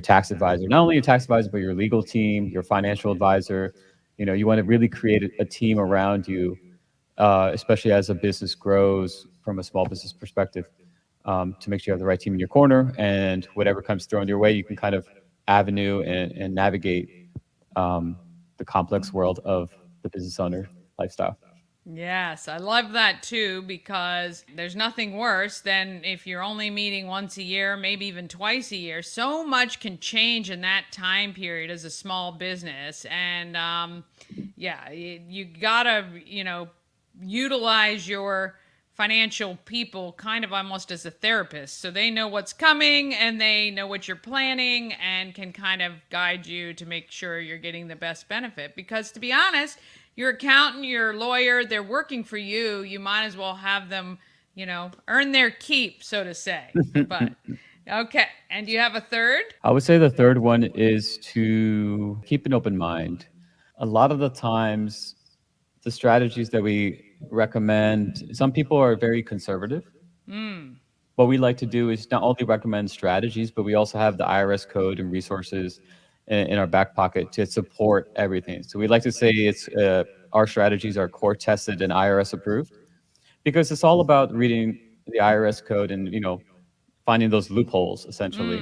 [SPEAKER 7] tax advisor, not only your tax advisor, but your legal team, your financial advisor. You want to really create a team around you, especially as a business grows from a small business perspective, to make sure you have the right team in your corner, and whatever comes thrown your way, you can kind of avenue and navigate the complex world of the business owner lifestyle.
[SPEAKER 2] Yes, I love that too, because there's nothing worse than if you're only meeting once a year, maybe even twice a year. So much can change in that time period as a small business. And you gotta, utilize your financial people kind of almost as a therapist. So they know what's coming and they know what you're planning and can kind of guide you to make sure you're getting the best benefit. Because to be honest, your accountant, your lawyer, they're working for you. You might as well have them, earn their keep, so to say. But okay. And do you have a third?
[SPEAKER 7] I would say the third one is to keep an open mind. A lot of the times, the strategies that we recommend, some people are very conservative. What we like to do is not only recommend strategies, but we also have the IRS code and resources in our back pocket to support everything. So we like to say our strategies are core tested and IRS approved, because it's all about reading the IRS code and finding those loopholes essentially,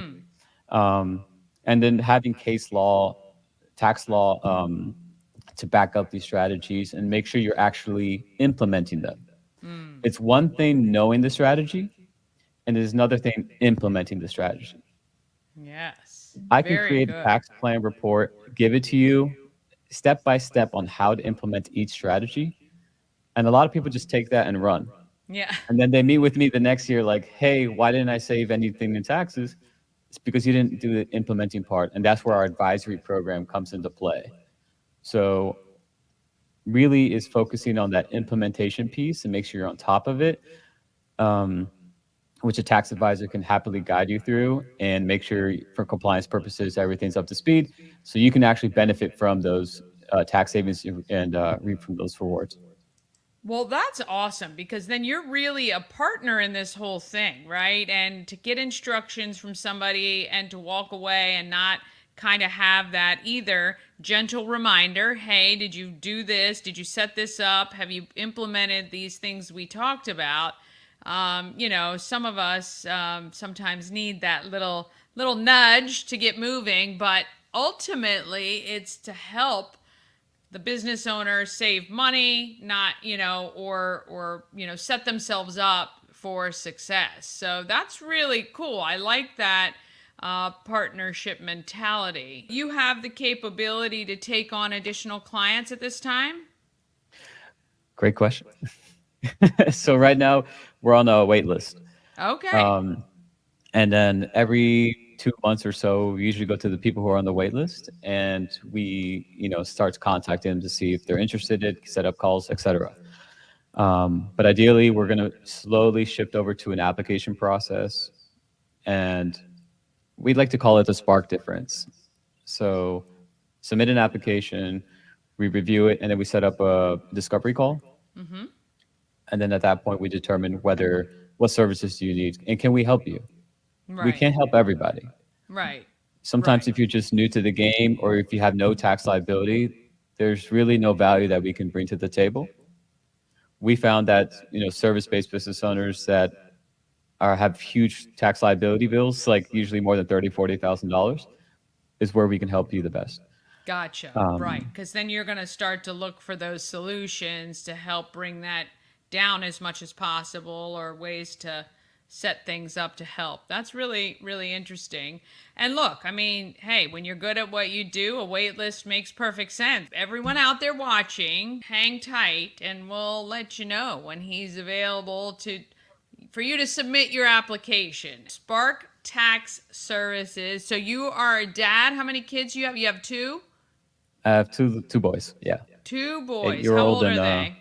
[SPEAKER 7] and then having case law, tax law to back up these strategies and make sure you're actually implementing them. It's one thing knowing the strategy, and there's another thing implementing the strategy.
[SPEAKER 2] Yes.
[SPEAKER 7] I can
[SPEAKER 2] Very
[SPEAKER 7] create
[SPEAKER 2] good.
[SPEAKER 7] a tax plan report, give it to you step by step on how to implement each strategy. And a lot of people just take that and run.
[SPEAKER 2] Yeah.
[SPEAKER 7] And then they meet with me the next year like, hey, why didn't I save anything in taxes? It's because you didn't do the implementing part. And that's where our advisory program comes into play. So really is focusing on that implementation piece and make sure you're on top of it, which a tax advisor can happily guide you through and make sure for compliance purposes, everything's up to speed. So you can actually benefit from those tax savings and reap from those rewards.
[SPEAKER 2] Well, that's awesome, because then you're really a partner in this whole thing, right? And to get instructions from somebody and to walk away and not kind of have that either gentle reminder, hey, did you do this? Did you set this up? Have you implemented these things we talked about? Some of us sometimes need that little nudge to get moving, but ultimately it's to help the business owners save money, not, or set themselves up for success. So that's really cool. I like that partnership mentality. You have the capability to take on additional clients at this time?
[SPEAKER 7] Great question. So right now we're on a wait list.
[SPEAKER 2] Okay.
[SPEAKER 7] And then every 2 months or so, we usually go to the people who are on the wait list, and we, start contacting them to see if they're interested, set up calls, etc. But ideally, we're going to slowly shift over to an application process, and we'd like to call it the spark difference. So submit an application, we review it, and then we set up a discovery call. And then at that point, we determine what services do you need and can we help you? We
[SPEAKER 2] Right.
[SPEAKER 7] can't help everybody.
[SPEAKER 2] Right.
[SPEAKER 7] Sometimes
[SPEAKER 2] Right.
[SPEAKER 7] if you're just new to the game or if you have no tax liability, there's really no value that we can bring to the table. We found that, service-based business owners that have huge tax liability bills, like usually more than $30,000, $40,000, is where we can help you the best.
[SPEAKER 2] Gotcha. Right. Because then you're going to start to look for those solutions to help bring that down as much as possible, or ways to set things up to help. That's really, really interesting. And look, I mean, hey, when you're good at what you do, a wait list makes perfect sense. Everyone out there watching, hang tight and we'll let you know when he's available for you to submit your application. Spark Tax Services. So you are a dad. How many kids you have? You have two?
[SPEAKER 7] I have two boys. Yeah,
[SPEAKER 2] Two boys.
[SPEAKER 7] 8-year
[SPEAKER 2] How
[SPEAKER 7] old
[SPEAKER 2] old are
[SPEAKER 7] and
[SPEAKER 2] they?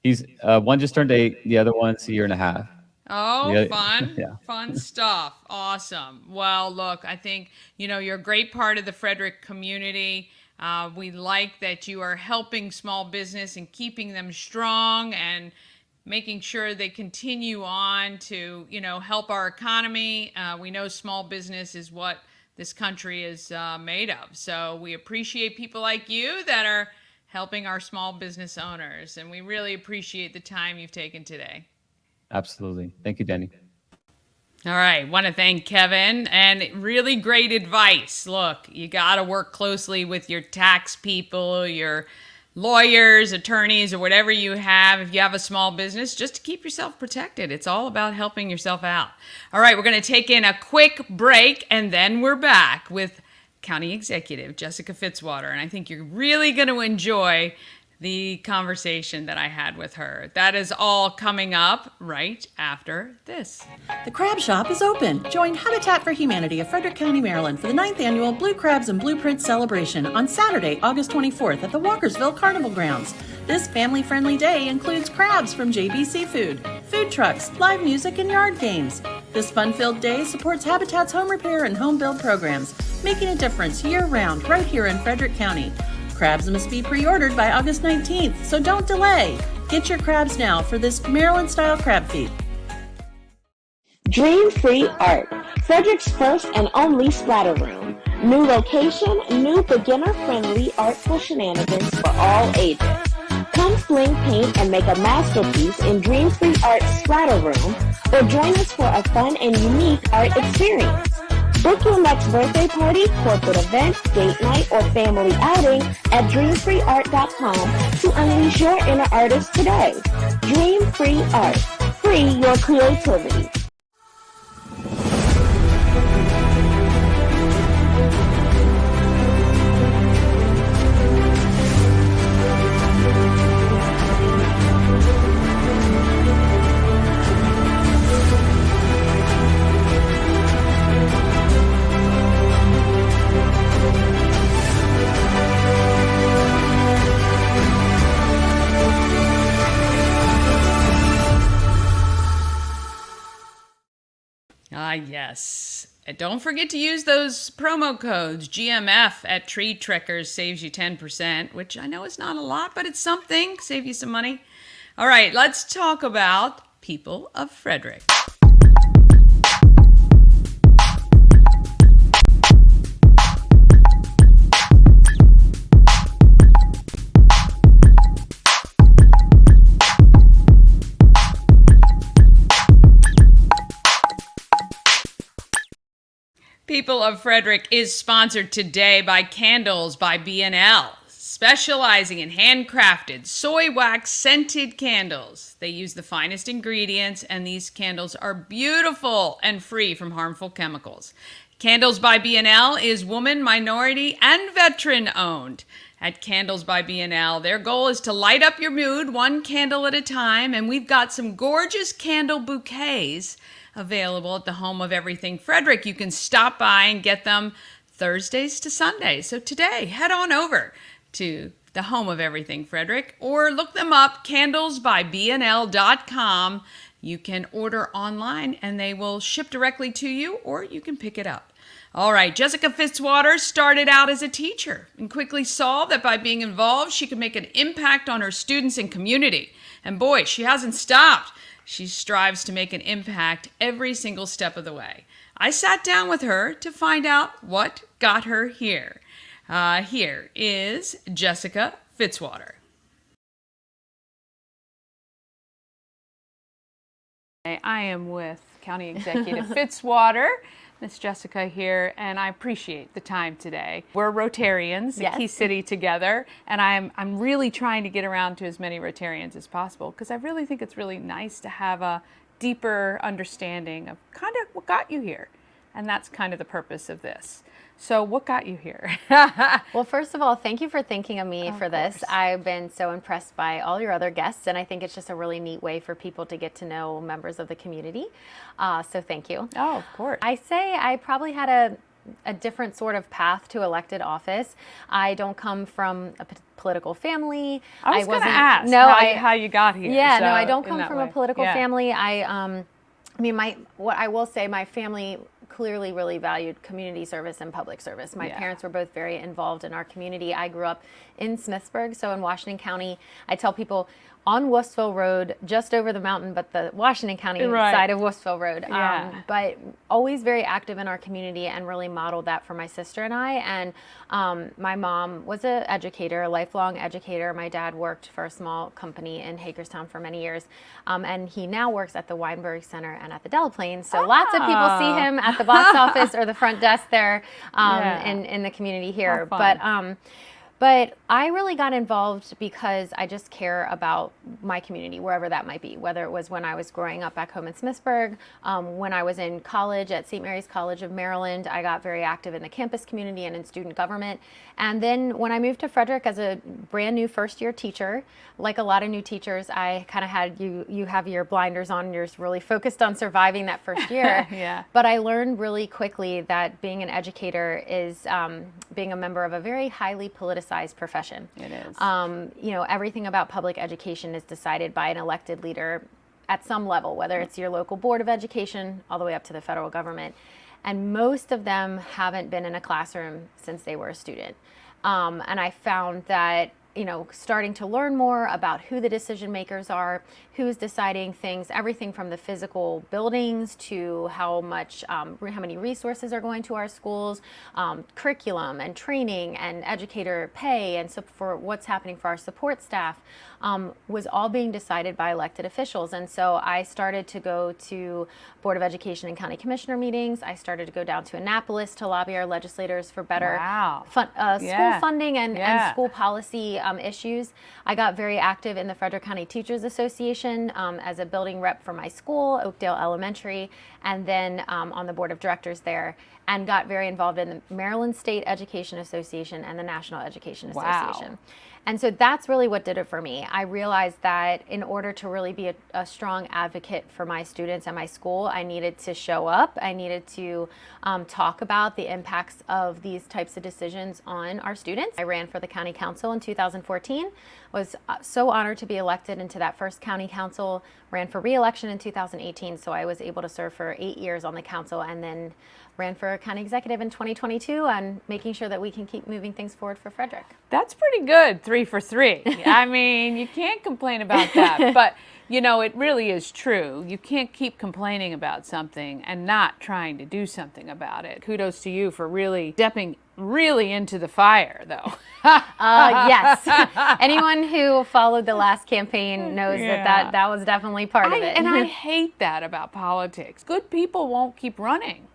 [SPEAKER 7] he's one just turned 8. The other one's a year and a half.
[SPEAKER 2] Oh,
[SPEAKER 7] Yeah,
[SPEAKER 2] fun.
[SPEAKER 7] yeah.
[SPEAKER 2] Fun stuff. Awesome. Well, look, I think, you're a great part of the Frederick community. We like that you are helping small business and keeping them strong and making sure they continue on to, help our economy. We know small business is what this country is made of. So we appreciate people like you that are helping our small business owners. And we really appreciate the time you've taken today.
[SPEAKER 7] Absolutely. Thank you, Dani.
[SPEAKER 2] All right. Want to thank Kevin, and really great advice. Look, you got to work closely with your tax people, your lawyers, attorneys, or whatever you have. If you have a small business, just to keep yourself protected. It's all about helping yourself out. All right. We're going to take in a quick break, and then we're back with County Executive Jessica Fitzwater. And I think you're really going to enjoy the conversation that I had with her. That is all coming up right after this.
[SPEAKER 4] The Crab Shop is open. Join Habitat for Humanity of Frederick County, Maryland for the 9th annual Blue Crabs and Blueprint celebration on Saturday, August 24th at the Walkersville Carnival Grounds. This family-friendly day includes crabs from JB Seafood, food trucks, live music, and yard games. This fun-filled day supports Habitat's home repair and home build programs, making a difference year-round right here in Frederick County. Crabs must be pre-ordered by August 19th, so don't delay. Get your crabs now for this Maryland-style crab feast.
[SPEAKER 8] Dream Free Art, Frederick's first and only splatter room. New location, new beginner-friendly artful shenanigans for all ages. Come sling paint and make a masterpiece in Dream Free Art's splatter room, or join us for a fun and unique art experience. Book your next birthday party, corporate event, date night, or family outing at dreamfreeart.com to unleash your inner artist today. Dream Free Art. Free your creativity.
[SPEAKER 2] Yes. And don't forget to use those promo codes. GMF at Tree Trekkers saves you 10%, which I know is not a lot, but it's something. Save you some money. All right, let's talk about People of Frederick. People of Frederick is sponsored today by Candles by B&L. specializing in handcrafted soy wax scented candles. They use the finest ingredients, and these candles are beautiful and free from harmful chemicals. Candles by B&L is woman, minority, and veteran owned. At Candles by B&L, their goal is to light up your mood one candle at a time, and we've got some gorgeous candle bouquets available at the Home of Everything Frederick. You can stop by and get them Thursdays to Sundays. So today, head on over to the Home of Everything Frederick, or look them up, candlesbybnl.com. You can order online and they will ship directly to you, or you can pick it up. All right, Jessica Fitzwater started out as a teacher and quickly saw that by being involved, she could make an impact on her students and community. And boy, she hasn't stopped. She strives to make an impact every single step of the way. I sat down with her to find out what got her here. Here is Jessica Fitzwater. I am with County Executive Fitzwater, Miss Jessica here, and I appreciate the time today. We're Rotarians at Key City together, and I'm really trying to get around to as many Rotarians as possible, because I really think it's really nice to have a deeper understanding of kind of what got you here, and that's kind of the purpose of this. So what got you here?
[SPEAKER 9] Well, first of all, thank you for thinking of me for this.
[SPEAKER 2] Course.
[SPEAKER 9] I've been so impressed by all your other guests, and I think it's just a really neat way for people to get to know members of the community. So thank you.
[SPEAKER 2] Oh, of course.
[SPEAKER 9] I say I probably had a different sort of path to elected office. I don't come from a political family.
[SPEAKER 2] I was going to
[SPEAKER 9] wasn't-
[SPEAKER 2] ask
[SPEAKER 9] no,
[SPEAKER 2] how you got here.
[SPEAKER 9] Yeah, no,
[SPEAKER 2] so
[SPEAKER 9] I don't
[SPEAKER 2] in
[SPEAKER 9] come
[SPEAKER 2] that
[SPEAKER 9] from
[SPEAKER 2] way.
[SPEAKER 9] a political
[SPEAKER 2] Yeah.
[SPEAKER 9] family. I mean, what I will say, my family clearly really valued community service and public service. My
[SPEAKER 2] Yeah.
[SPEAKER 9] parents were both very involved in our community. I grew up in Smithsburg, so in Washington County. I tell people on Wolfsville Road, just over the mountain, but the Washington County
[SPEAKER 2] Right.
[SPEAKER 9] side of Wolfsville Road.
[SPEAKER 2] Yeah.
[SPEAKER 9] But always very active in our community and really modeled that for my sister and I. And my mom was an educator, a lifelong educator. My dad worked for a small company in Hagerstown for many years. And he now works at the Weinberg Center and at the Delaplane. So lots of people see him at the box office or the front desk there in the community here.
[SPEAKER 2] How fun.
[SPEAKER 9] But I really got involved because I just care about my community, wherever that might be, whether it was when I was growing up back home in Smithsburg, when I was in college at St. Mary's College of Maryland. I got very active in the campus community and in student government. And then when I moved to Frederick as a brand new first-year teacher, like a lot of new teachers, I kind of had you have your blinders on, you're really focused on surviving that first year.
[SPEAKER 2] Yeah.
[SPEAKER 9] But I learned really quickly that being an educator is being a member of a very highly politicized profession.
[SPEAKER 2] It is.
[SPEAKER 9] You know, everything about public education is decided by an elected leader at some level, whether it's your local board of education all the way up to the federal government. And most of them haven't been in a classroom since they were a student. And I found that, you know, starting to learn more about who the decision makers are, who's deciding things, everything from the physical buildings to how many resources are going to our schools, curriculum and training and educator pay, and so for what's happening for our support staff, was all being decided by elected officials. And so I started to go to Board of Education and County Commissioner meetings. I started to go down to Annapolis to lobby our legislators for better school funding and school policy issues. I got very active in the Frederick County Teachers Association as a building rep for my school, Oakdale Elementary, and then on the board of directors there, and got very involved in the Maryland State Education Association and the National Education Association. And so that's really what did it for me. I realized that in order to really be a strong advocate for my students and my school, I needed to show up. I needed to talk about the impacts of these types of decisions on our students. I ran for the county council in 2014, was so honored to be elected into that first county council, ran for re-election in 2018, so I was able to serve for 8 years on the council, and then ran for county executive in 2022 and making sure that we can keep moving things forward for Frederick.
[SPEAKER 2] That's pretty good, 3 for 3. I mean, you can't complain about that. But, you know, it really is true. You can't keep complaining about something and not trying to do something about it. Kudos to you for really stepping really into the fire, though.
[SPEAKER 9] Yes. Anyone who followed the last campaign knows that was definitely part of it.
[SPEAKER 2] And I hate that about politics. Good people won't keep running.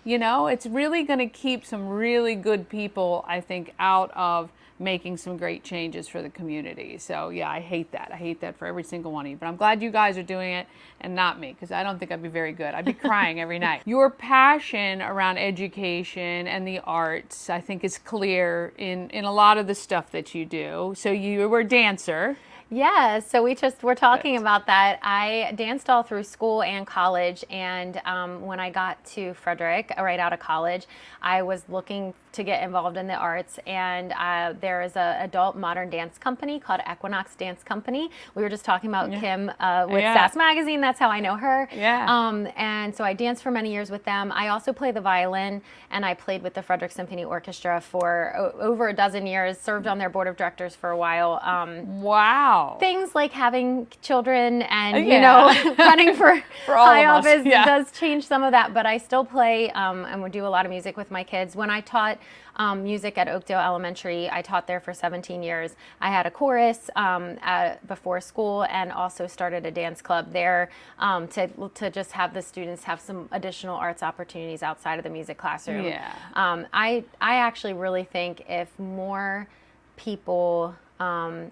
[SPEAKER 2] You know, it's really going to keep some really good people, I think, out of making some great changes for the community. So yeah, I hate that. I hate that for every single one of you. But I'm glad you guys are doing it and not me, because I don't think I'd be very good. I'd be crying every night. Your passion around education and the arts, I think, is clear in a lot of the stuff that you do. So you were a dancer.
[SPEAKER 9] Yeah, so we're talking about that. I danced all through school and college, and when I got to Frederick, right out of college, I was looking to get involved in the arts, and there is an adult modern dance company called Equinox Dance Company. We were just talking about Kim with Sass Magazine. That's how I know her. And so I danced for many years with them. I also play the violin, and I played with the Frederick Symphony Orchestra for over a dozen years, served on their board of directors for a while.
[SPEAKER 2] Wow.
[SPEAKER 9] Things like having children and, you know, running for high office does change some of that, but I still play and we do a lot of music with my kids. When I taught music at Oakdale Elementary, I taught there for 17 years. I had a chorus before school and also started a dance club there to just have the students have some additional arts opportunities outside of the music classroom. I actually really think if more people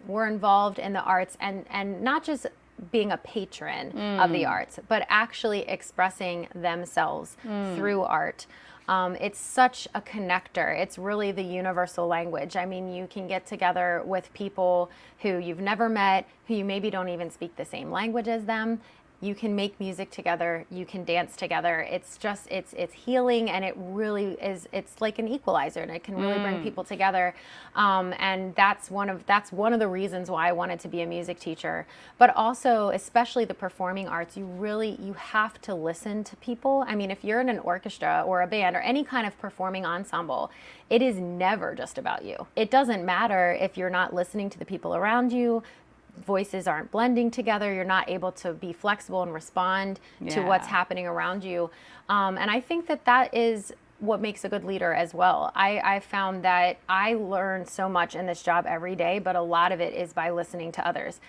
[SPEAKER 9] were involved in the arts and not just being a patron of the arts, but actually expressing themselves through art. It's such a connector. It's really the universal language. I mean, you can get together with people who you've never met, who you maybe don't even speak the same language as them. You can make music together, you can dance together. It's just, it's healing, and it really is, it's like an equalizer, and it can really bring people together. And that's one of the reasons why I wanted to be a music teacher. But also, especially the performing arts, you have to listen to people. I mean, if you're in an orchestra or a band or any kind of performing ensemble, it is never just about you. It doesn't matter if you're not listening to the people around you. Voices aren't blending together, you're not able to be flexible and respond to what's happening around you. And I think that is what makes a good leader as well. I found that I learn so much in this job every day, but a lot of it is by listening to others.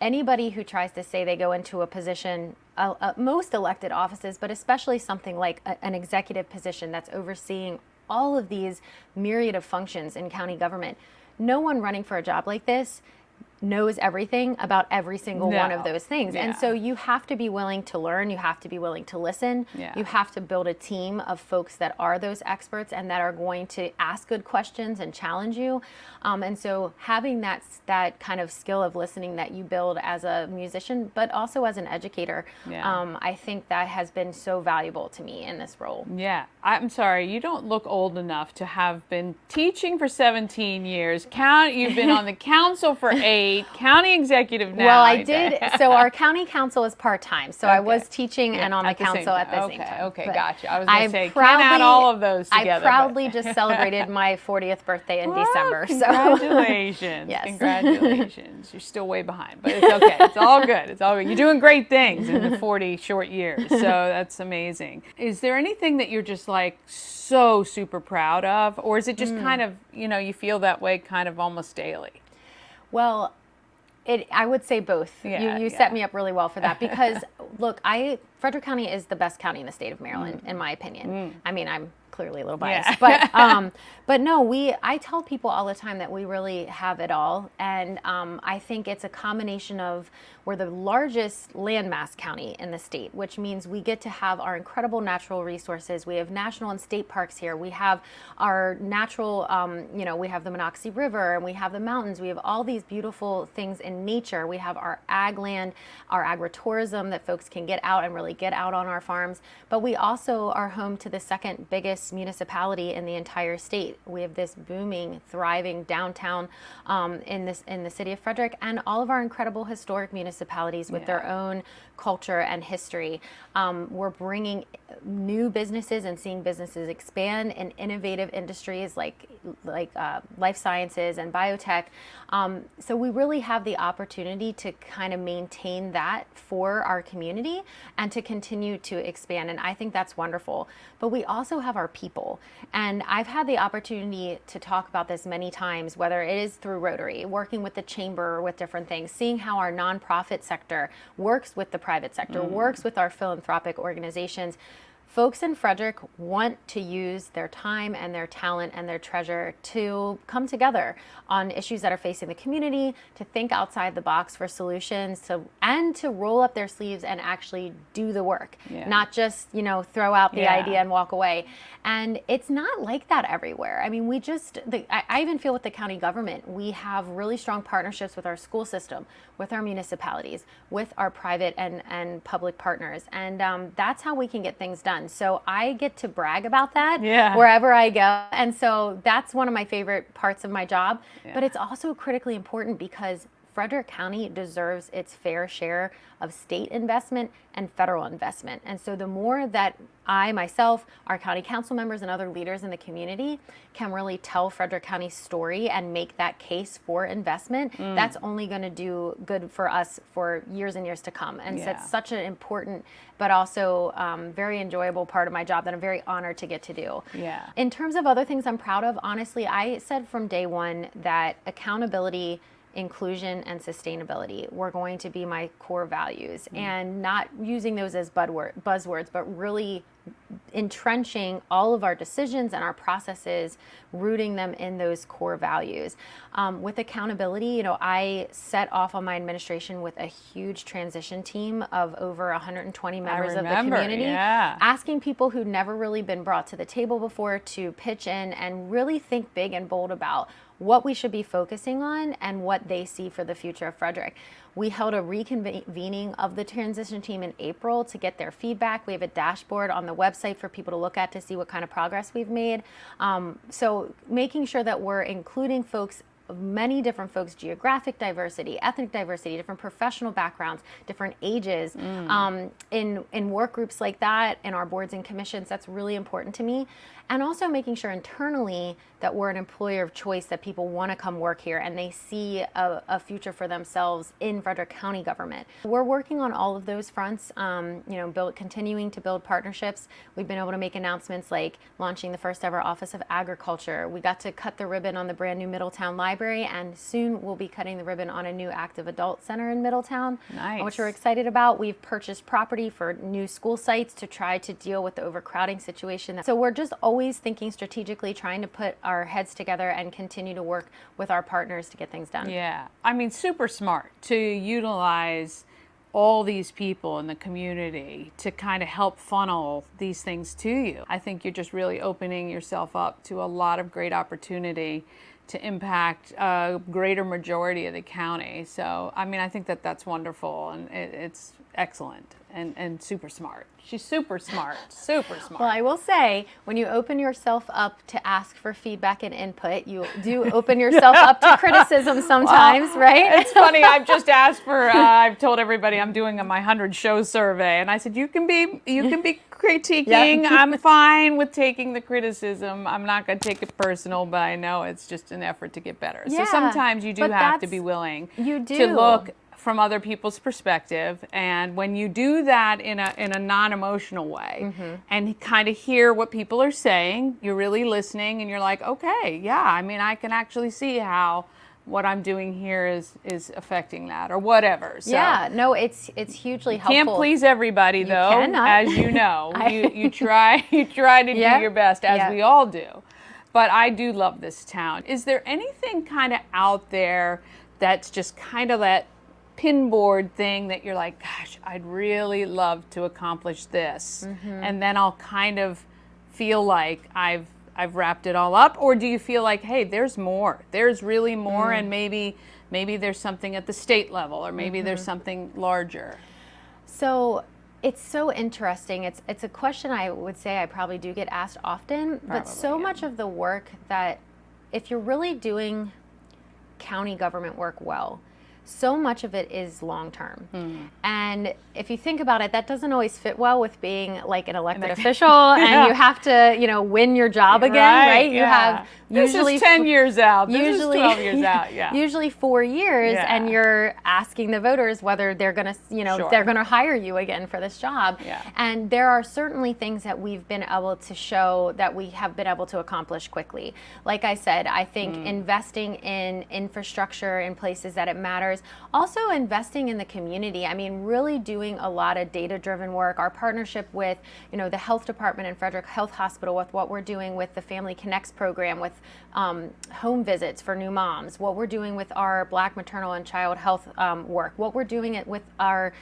[SPEAKER 9] Anybody who tries to say they go into a position, most elected offices, but especially something like an executive position that's overseeing all of these myriad of functions in county government, no one running for a job like this knows everything about every single one of those things. And so you have to be willing to learn, you have to be willing to listen, you have to build a team of folks that are those experts and that are going to ask good questions and challenge you. And so having that kind of skill of listening that you build as a musician, but also as an educator, I think that has been so valuable to me in this role.
[SPEAKER 2] I'm sorry, you don't look old enough to have been teaching for 17 years. You've been on the council for 8, county executive now.
[SPEAKER 9] Well, I did. So our county council is part-time. So I was teaching and on the council at the same time.
[SPEAKER 2] Okay, gotcha. I was going to say, can't add all of those together.
[SPEAKER 9] I proudly just celebrated my 40th birthday in December.
[SPEAKER 2] Congratulations. Congratulations. You're still way behind, but it's okay. It's all good. It's all good. You're doing great things in the 40 short years. So that's amazing. Is there anything that you're just like so super proud of? Or is it just kind of, you feel that way kind of almost daily?
[SPEAKER 9] Well, I would say both. You set me up really well for that because, look, Frederick County is the best county in the state of Maryland, in my opinion. I mean, I'm clearly a little biased, but no, I tell people all the time that we really have it all, and I think it's a combination of we're the largest landmass county in the state, which means we get to have our incredible natural resources. We have national and state parks here. We have our natural, we have the Monocacy River, and we have the mountains. We have all these beautiful things in nature. We have our ag land, our agritourism that folks can get out and really get out on our farms. But we also are home to the second biggest municipality in the entire state. We have this booming, thriving downtown in the city of Frederick, and all of our incredible historic municipalities with their own culture and history. We're bringing new businesses and seeing businesses expand in innovative industries like life sciences and biotech. So we really have the opportunity to kind of maintain that for our community and to continue to expand. And I think that's wonderful. But we also have our people. And I've had the opportunity to talk about this many times, whether it is through Rotary, working with the chamber with different things, seeing how our nonprofit sector works with the private sector, works with our philanthropic organizations. folks in Frederick want to use their time and their talent and their treasure to come together on issues that are facing the community, to think outside the box for solutions, and to roll up their sleeves and actually do the work, not just, throw out the idea and walk away. And it's not like that everywhere. I mean, I even feel with the county government, we have really strong partnerships with our school system, with our municipalities, with our private and public partners. And that's how we can get things done. So I get to brag about that wherever I go. And so that's one of my favorite parts of my job. But it's also critically important because Frederick County deserves its fair share of state investment and federal investment. And so the more that I, myself, our county council members and other leaders in the community can really tell Frederick County's story and make that case for investment, that's only going to do good for us for years and years to come. And so it's such an important but also very enjoyable part of my job that I'm very honored to get to do. In terms of other things I'm proud of, honestly, I said from day one that accountability, inclusion, and sustainability were going to be my core values, and not using those as buzzwords, but really entrenching all of our decisions and our processes, rooting them in those core values. With accountability, I set off on my administration with a huge transition team of over 120 members of the community, asking people who'd never really been brought to the table before to pitch in and really think big and bold about what we should be focusing on and what they see for the future of Frederick. We held a reconvening of the transition team in April to get their feedback. We have a dashboard on the website for people to look at to see what kind of progress we've made. So making sure that we're including folks, many different folks, geographic diversity, ethnic diversity, different professional backgrounds, different ages, in work groups like that, in our boards and commissions, that's really important to me. And also making sure internally that we're an employer of choice, that people want to come work here and they see a future for themselves in Frederick County government. We're working on all of those fronts, continuing to build partnerships. We've been able to make announcements like launching the first ever Office of Agriculture. We got to cut the ribbon on the brand new Middletown Library, and soon we'll be cutting the ribbon on a new active adult center in Middletown, which we're excited about. We've purchased property for new school sites to try to deal with the overcrowding situation. So we're just always thinking strategically, trying to put our heads together and continue to work with our partners to get things done.
[SPEAKER 2] Yeah, I mean, super smart to utilize all these people in the community to kind of help funnel these things to you. I think you're just really opening yourself up to a lot of great opportunity to impact a greater majority of the county. So, I mean, I think that that's wonderful, and it's excellent and super smart. She's super smart, super smart.
[SPEAKER 9] Well, I will say, when you open yourself up to ask for feedback and input, you do open yourself up to criticism sometimes, right?
[SPEAKER 2] It's funny, I've just asked for, I've told everybody I'm doing my 100 show survey, and I said, you can be critiquing. I'm fine with taking the criticism. I'm not going to take it personal, but I know it's just an effort to get better. So sometimes you do have to be willing to look from other people's perspective, and when you do that in a non-emotional way, and kind of hear what people are saying, you're really listening, and you're like, okay, yeah, I mean, I can actually see how what I'm doing here is affecting that, or whatever. So,
[SPEAKER 9] yeah, no, it's hugely helpful.
[SPEAKER 2] Can't please everybody, though, as you know. You try to do your best, as we all do. But I do love this town. Is there anything kind of out there that's just kind of that pinboard thing that you're like, gosh, I'd really love to accomplish this, and then I'll kind of feel like I've wrapped it all up? Or do you feel like, hey, there's more, there's really more, and maybe there's something at the state level, or maybe there's something larger?
[SPEAKER 9] So it's so interesting. It's a question I would say I probably do get asked often, but so much of the work that, if you're really doing county government work well, so much of it is long-term. And if you think about it, that doesn't always fit well with being like an elected official, and you have to, win your job again, right? You have usually
[SPEAKER 2] this is 10 years out. This is 12 years out.
[SPEAKER 9] Usually 4 years, and you're asking the voters whether they're going to, they're going to hire you again for this job. And there are certainly things that we've been able to show that we have been able to accomplish quickly. Like I said, I think investing in infrastructure in places that it matters members. Also investing in the community. I mean, really doing a lot of data-driven work. Our partnership with, the health department in Frederick Health Hospital, with what we're doing with the Family Connects program, with home visits for new moms, what we're doing with our Black maternal and child health work, what we're doing with our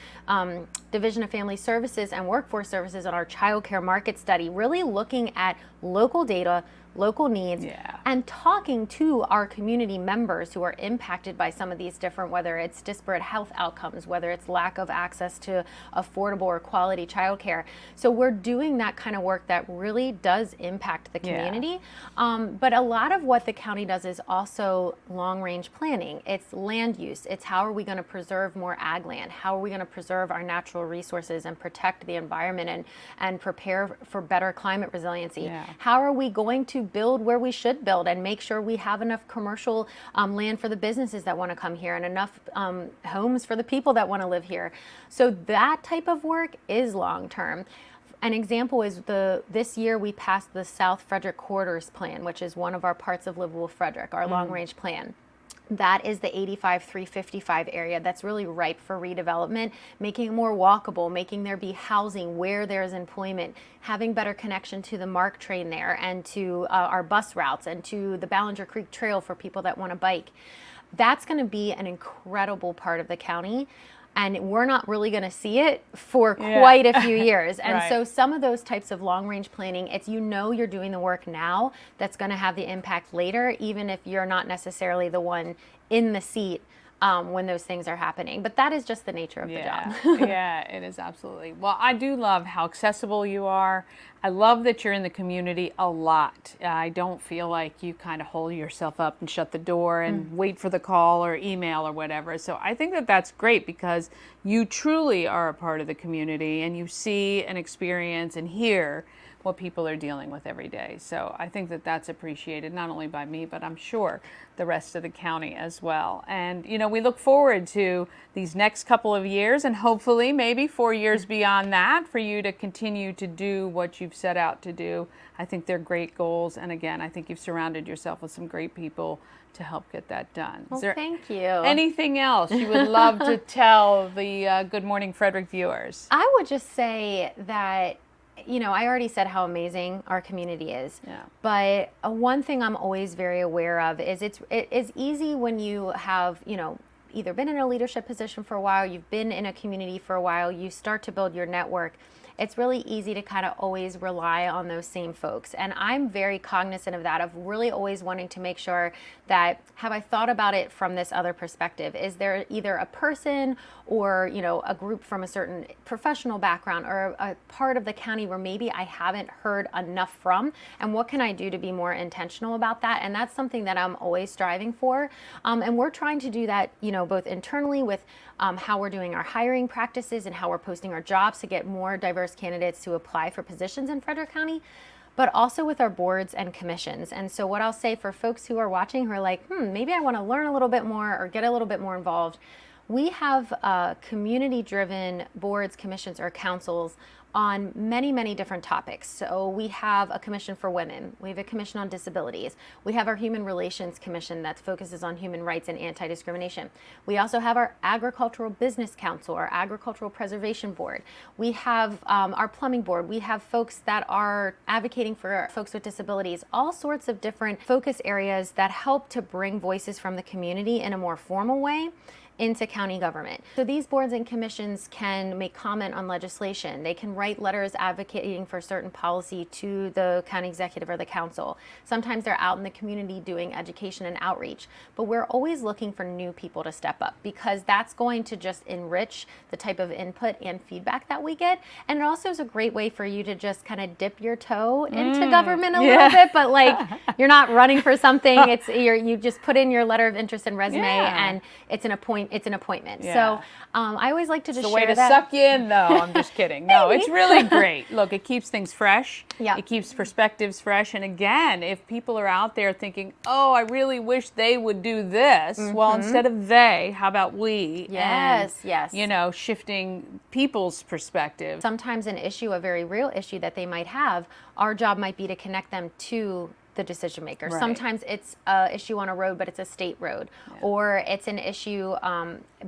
[SPEAKER 9] Division of Family Services and Workforce Services on our child care market study, really looking at local data, local needs, and talking to our community members who are impacted by some of these different, whether it's disparate health outcomes, whether it's lack of access to affordable or quality childcare. So we're doing that kind of work that really does impact the community. But a lot of what the county does is also long-range planning. It's land use. It's how are we going to preserve more ag land? How are we going to preserve our natural resources and protect the environment and prepare for better climate resiliency? How are we going to build where we should build and make sure we have enough commercial land for the businesses that want to come here and enough homes for the people that want to live here? So that type of work is long-term. An example is this year we passed the South Frederick Corridors Plan, which is one of our parts of Livable Frederick, our long-range plan. That is the 85-355 area that's really ripe for redevelopment, making it more walkable, making there be housing where there's employment, having better connection to the MARC train there and to our bus routes and to the Ballinger Creek Trail for people that want to bike. That's going to be an incredible part of the county. And we're not really going to see it for quite a few years. And so some of those types of long-range planning, it's you're doing the work now that's going to have the impact later, even if you're not necessarily the one in the seat when those things are happening. But that is just the nature of the job.
[SPEAKER 2] Yeah, it is absolutely. Well, I do love how accessible you are. I love that you're in the community a lot. I don't feel like you kind of hold yourself up and shut the door and wait for the call or email or whatever. So I think that that's great because you truly are a part of the community and you see and experience and hear what people are dealing with every day. So I think that that's appreciated not only by me, but I'm sure the rest of the county as well. And, we look forward to these next couple of years and hopefully maybe 4 years beyond that for you to continue to do what you've set out to do. I think they're great goals. And again, I think you've surrounded yourself with some great people to help get that done.
[SPEAKER 9] Well,
[SPEAKER 2] Is there
[SPEAKER 9] thank you.
[SPEAKER 2] anything else you would love to tell the Good Morning Frederick viewers?
[SPEAKER 9] I would just say that I already said how amazing our community is. But one thing I'm always very aware of is it is easy when you have, either been in a leadership position for a while, you've been in a community for a while, you start to build your network. It's really easy to kind of always rely on those same folks. And I'm very cognizant of that, of really always wanting to make sure that, have I thought about it from this other perspective? Is there either a person or, a group from a certain professional background or a part of the county where maybe I haven't heard enough from? And what can I do to be more intentional about that? And that's something that I'm always striving for. And we're trying to do that, both internally with how we're doing our hiring practices and how we're posting our jobs to get more diverse candidates to apply for positions in Frederick County, but also with our boards and commissions. And so what I'll say for folks who are watching who are like, maybe I want to learn a little bit more or get a little bit more involved, we have community-driven boards, commissions, or councils on many, many different topics. So we have a commission for women. We have a commission on disabilities. We have our Human Relations Commission that focuses on human rights and anti-discrimination. We also have our Agricultural Business Council, our Agricultural Preservation Board. We have our Plumbing Board. We have folks that are advocating for folks with disabilities, all sorts of different focus areas that help to bring voices from the community in a more formal way into county government. So these boards and commissions can make comment on legislation. They can write letters advocating for certain policy to the county executive or the council. Sometimes they're out in the community doing education and outreach. But we're always looking for new people to step up because that's going to just enrich the type of input and feedback that we get. And it also is a great way for you to just kind of dip your toe into government a little bit, but like you're not running for something. You just put in your letter of interest and resume and it's an appointment. So I always like to just share that.
[SPEAKER 2] It's the way to suck you in, though. I'm just kidding. No, it's really great. Look, it keeps things fresh. It keeps perspectives fresh. And again, if people are out there thinking, oh, I really wish they would do this. Well, instead of they, how about we?
[SPEAKER 9] Yes.
[SPEAKER 2] Shifting people's perspective.
[SPEAKER 9] Sometimes an issue, a very real issue that they might have, our job might be to connect them to the decision maker.
[SPEAKER 2] Right.
[SPEAKER 9] Sometimes it's an issue on a road, but it's a state road, or it's an issue,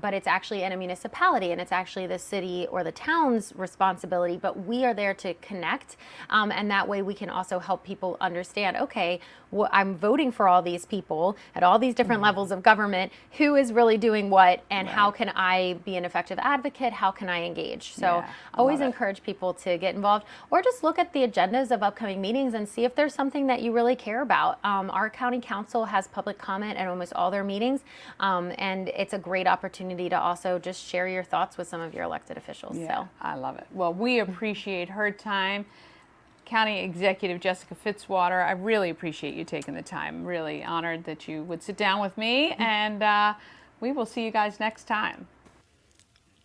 [SPEAKER 9] but it's actually in a municipality, and it's actually the city or the town's responsibility. But we are there to connect, and that way we can also help people understand. Okay, well, I'm voting for all these people at all these different levels of government. Who is really doing what, and how can I be an effective advocate? How can I engage? So always encourage people to get involved, or just look at the agendas of upcoming meetings and see if there's something that you really care about. Our county council has public comment at almost all their meetings, and it's a great opportunity to also just share your thoughts with some of your elected officials.
[SPEAKER 2] Yeah,
[SPEAKER 9] So
[SPEAKER 2] I love it. Well, we appreciate her time. County Executive Jessica Fitzwater, I really appreciate you taking the time. I'm really honored that you would sit down with me, and we will see you guys next time.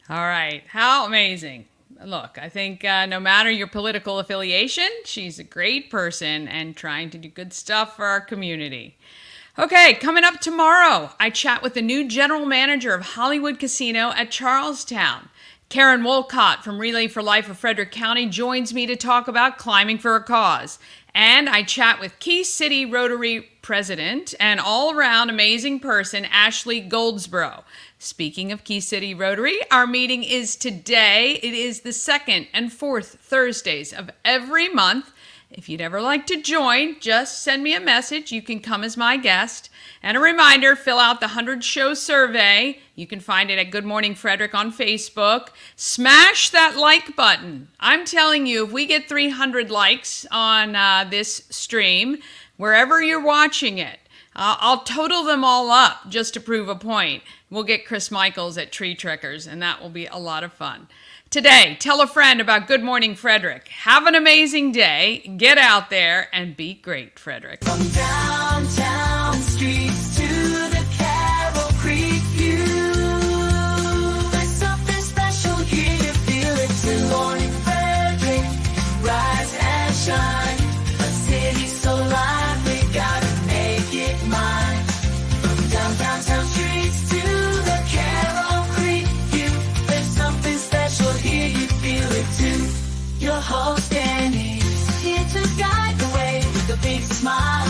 [SPEAKER 2] All right, how amazing. Look, I think no matter your political affiliation, she's a great person and trying to do good stuff for our community. Okay, coming up tomorrow, I chat with the new general manager of Hollywood Casino at Charlestown. Karen Wolcott from Relay for Life of Frederick County joins me to talk about climbing for a cause. And I chat with Key City Rotary President and all-around amazing person, Ashley Goldsboro. Speaking of Key City Rotary, our meeting is today. It is the second and fourth Thursdays of every month. If you'd ever like to join, just send me a message. You can come as my guest. And a reminder, fill out the 100 Show survey. You can find it at Good Morning Frederick on Facebook. Smash that like button. I'm telling you, if we get 300 likes on this stream, wherever you're watching it, I'll total them all up just to prove a point. We'll get Chris Michaels at Tree Trekkers, and that will be a lot of fun. Today, tell a friend about Good Morning Frederick. Have an amazing day. Get out there and be great, Frederick.
[SPEAKER 1] From downtown streets to the Carroll Creek view, there's something special here, you feel it too. Good morning, Frederick, rise and shine. A city so lively, gotta make it mine. From downtown streets to the Carroll Creek view, there's something special here, you feel it too. Your host Dani is here to guide the way with a big smile.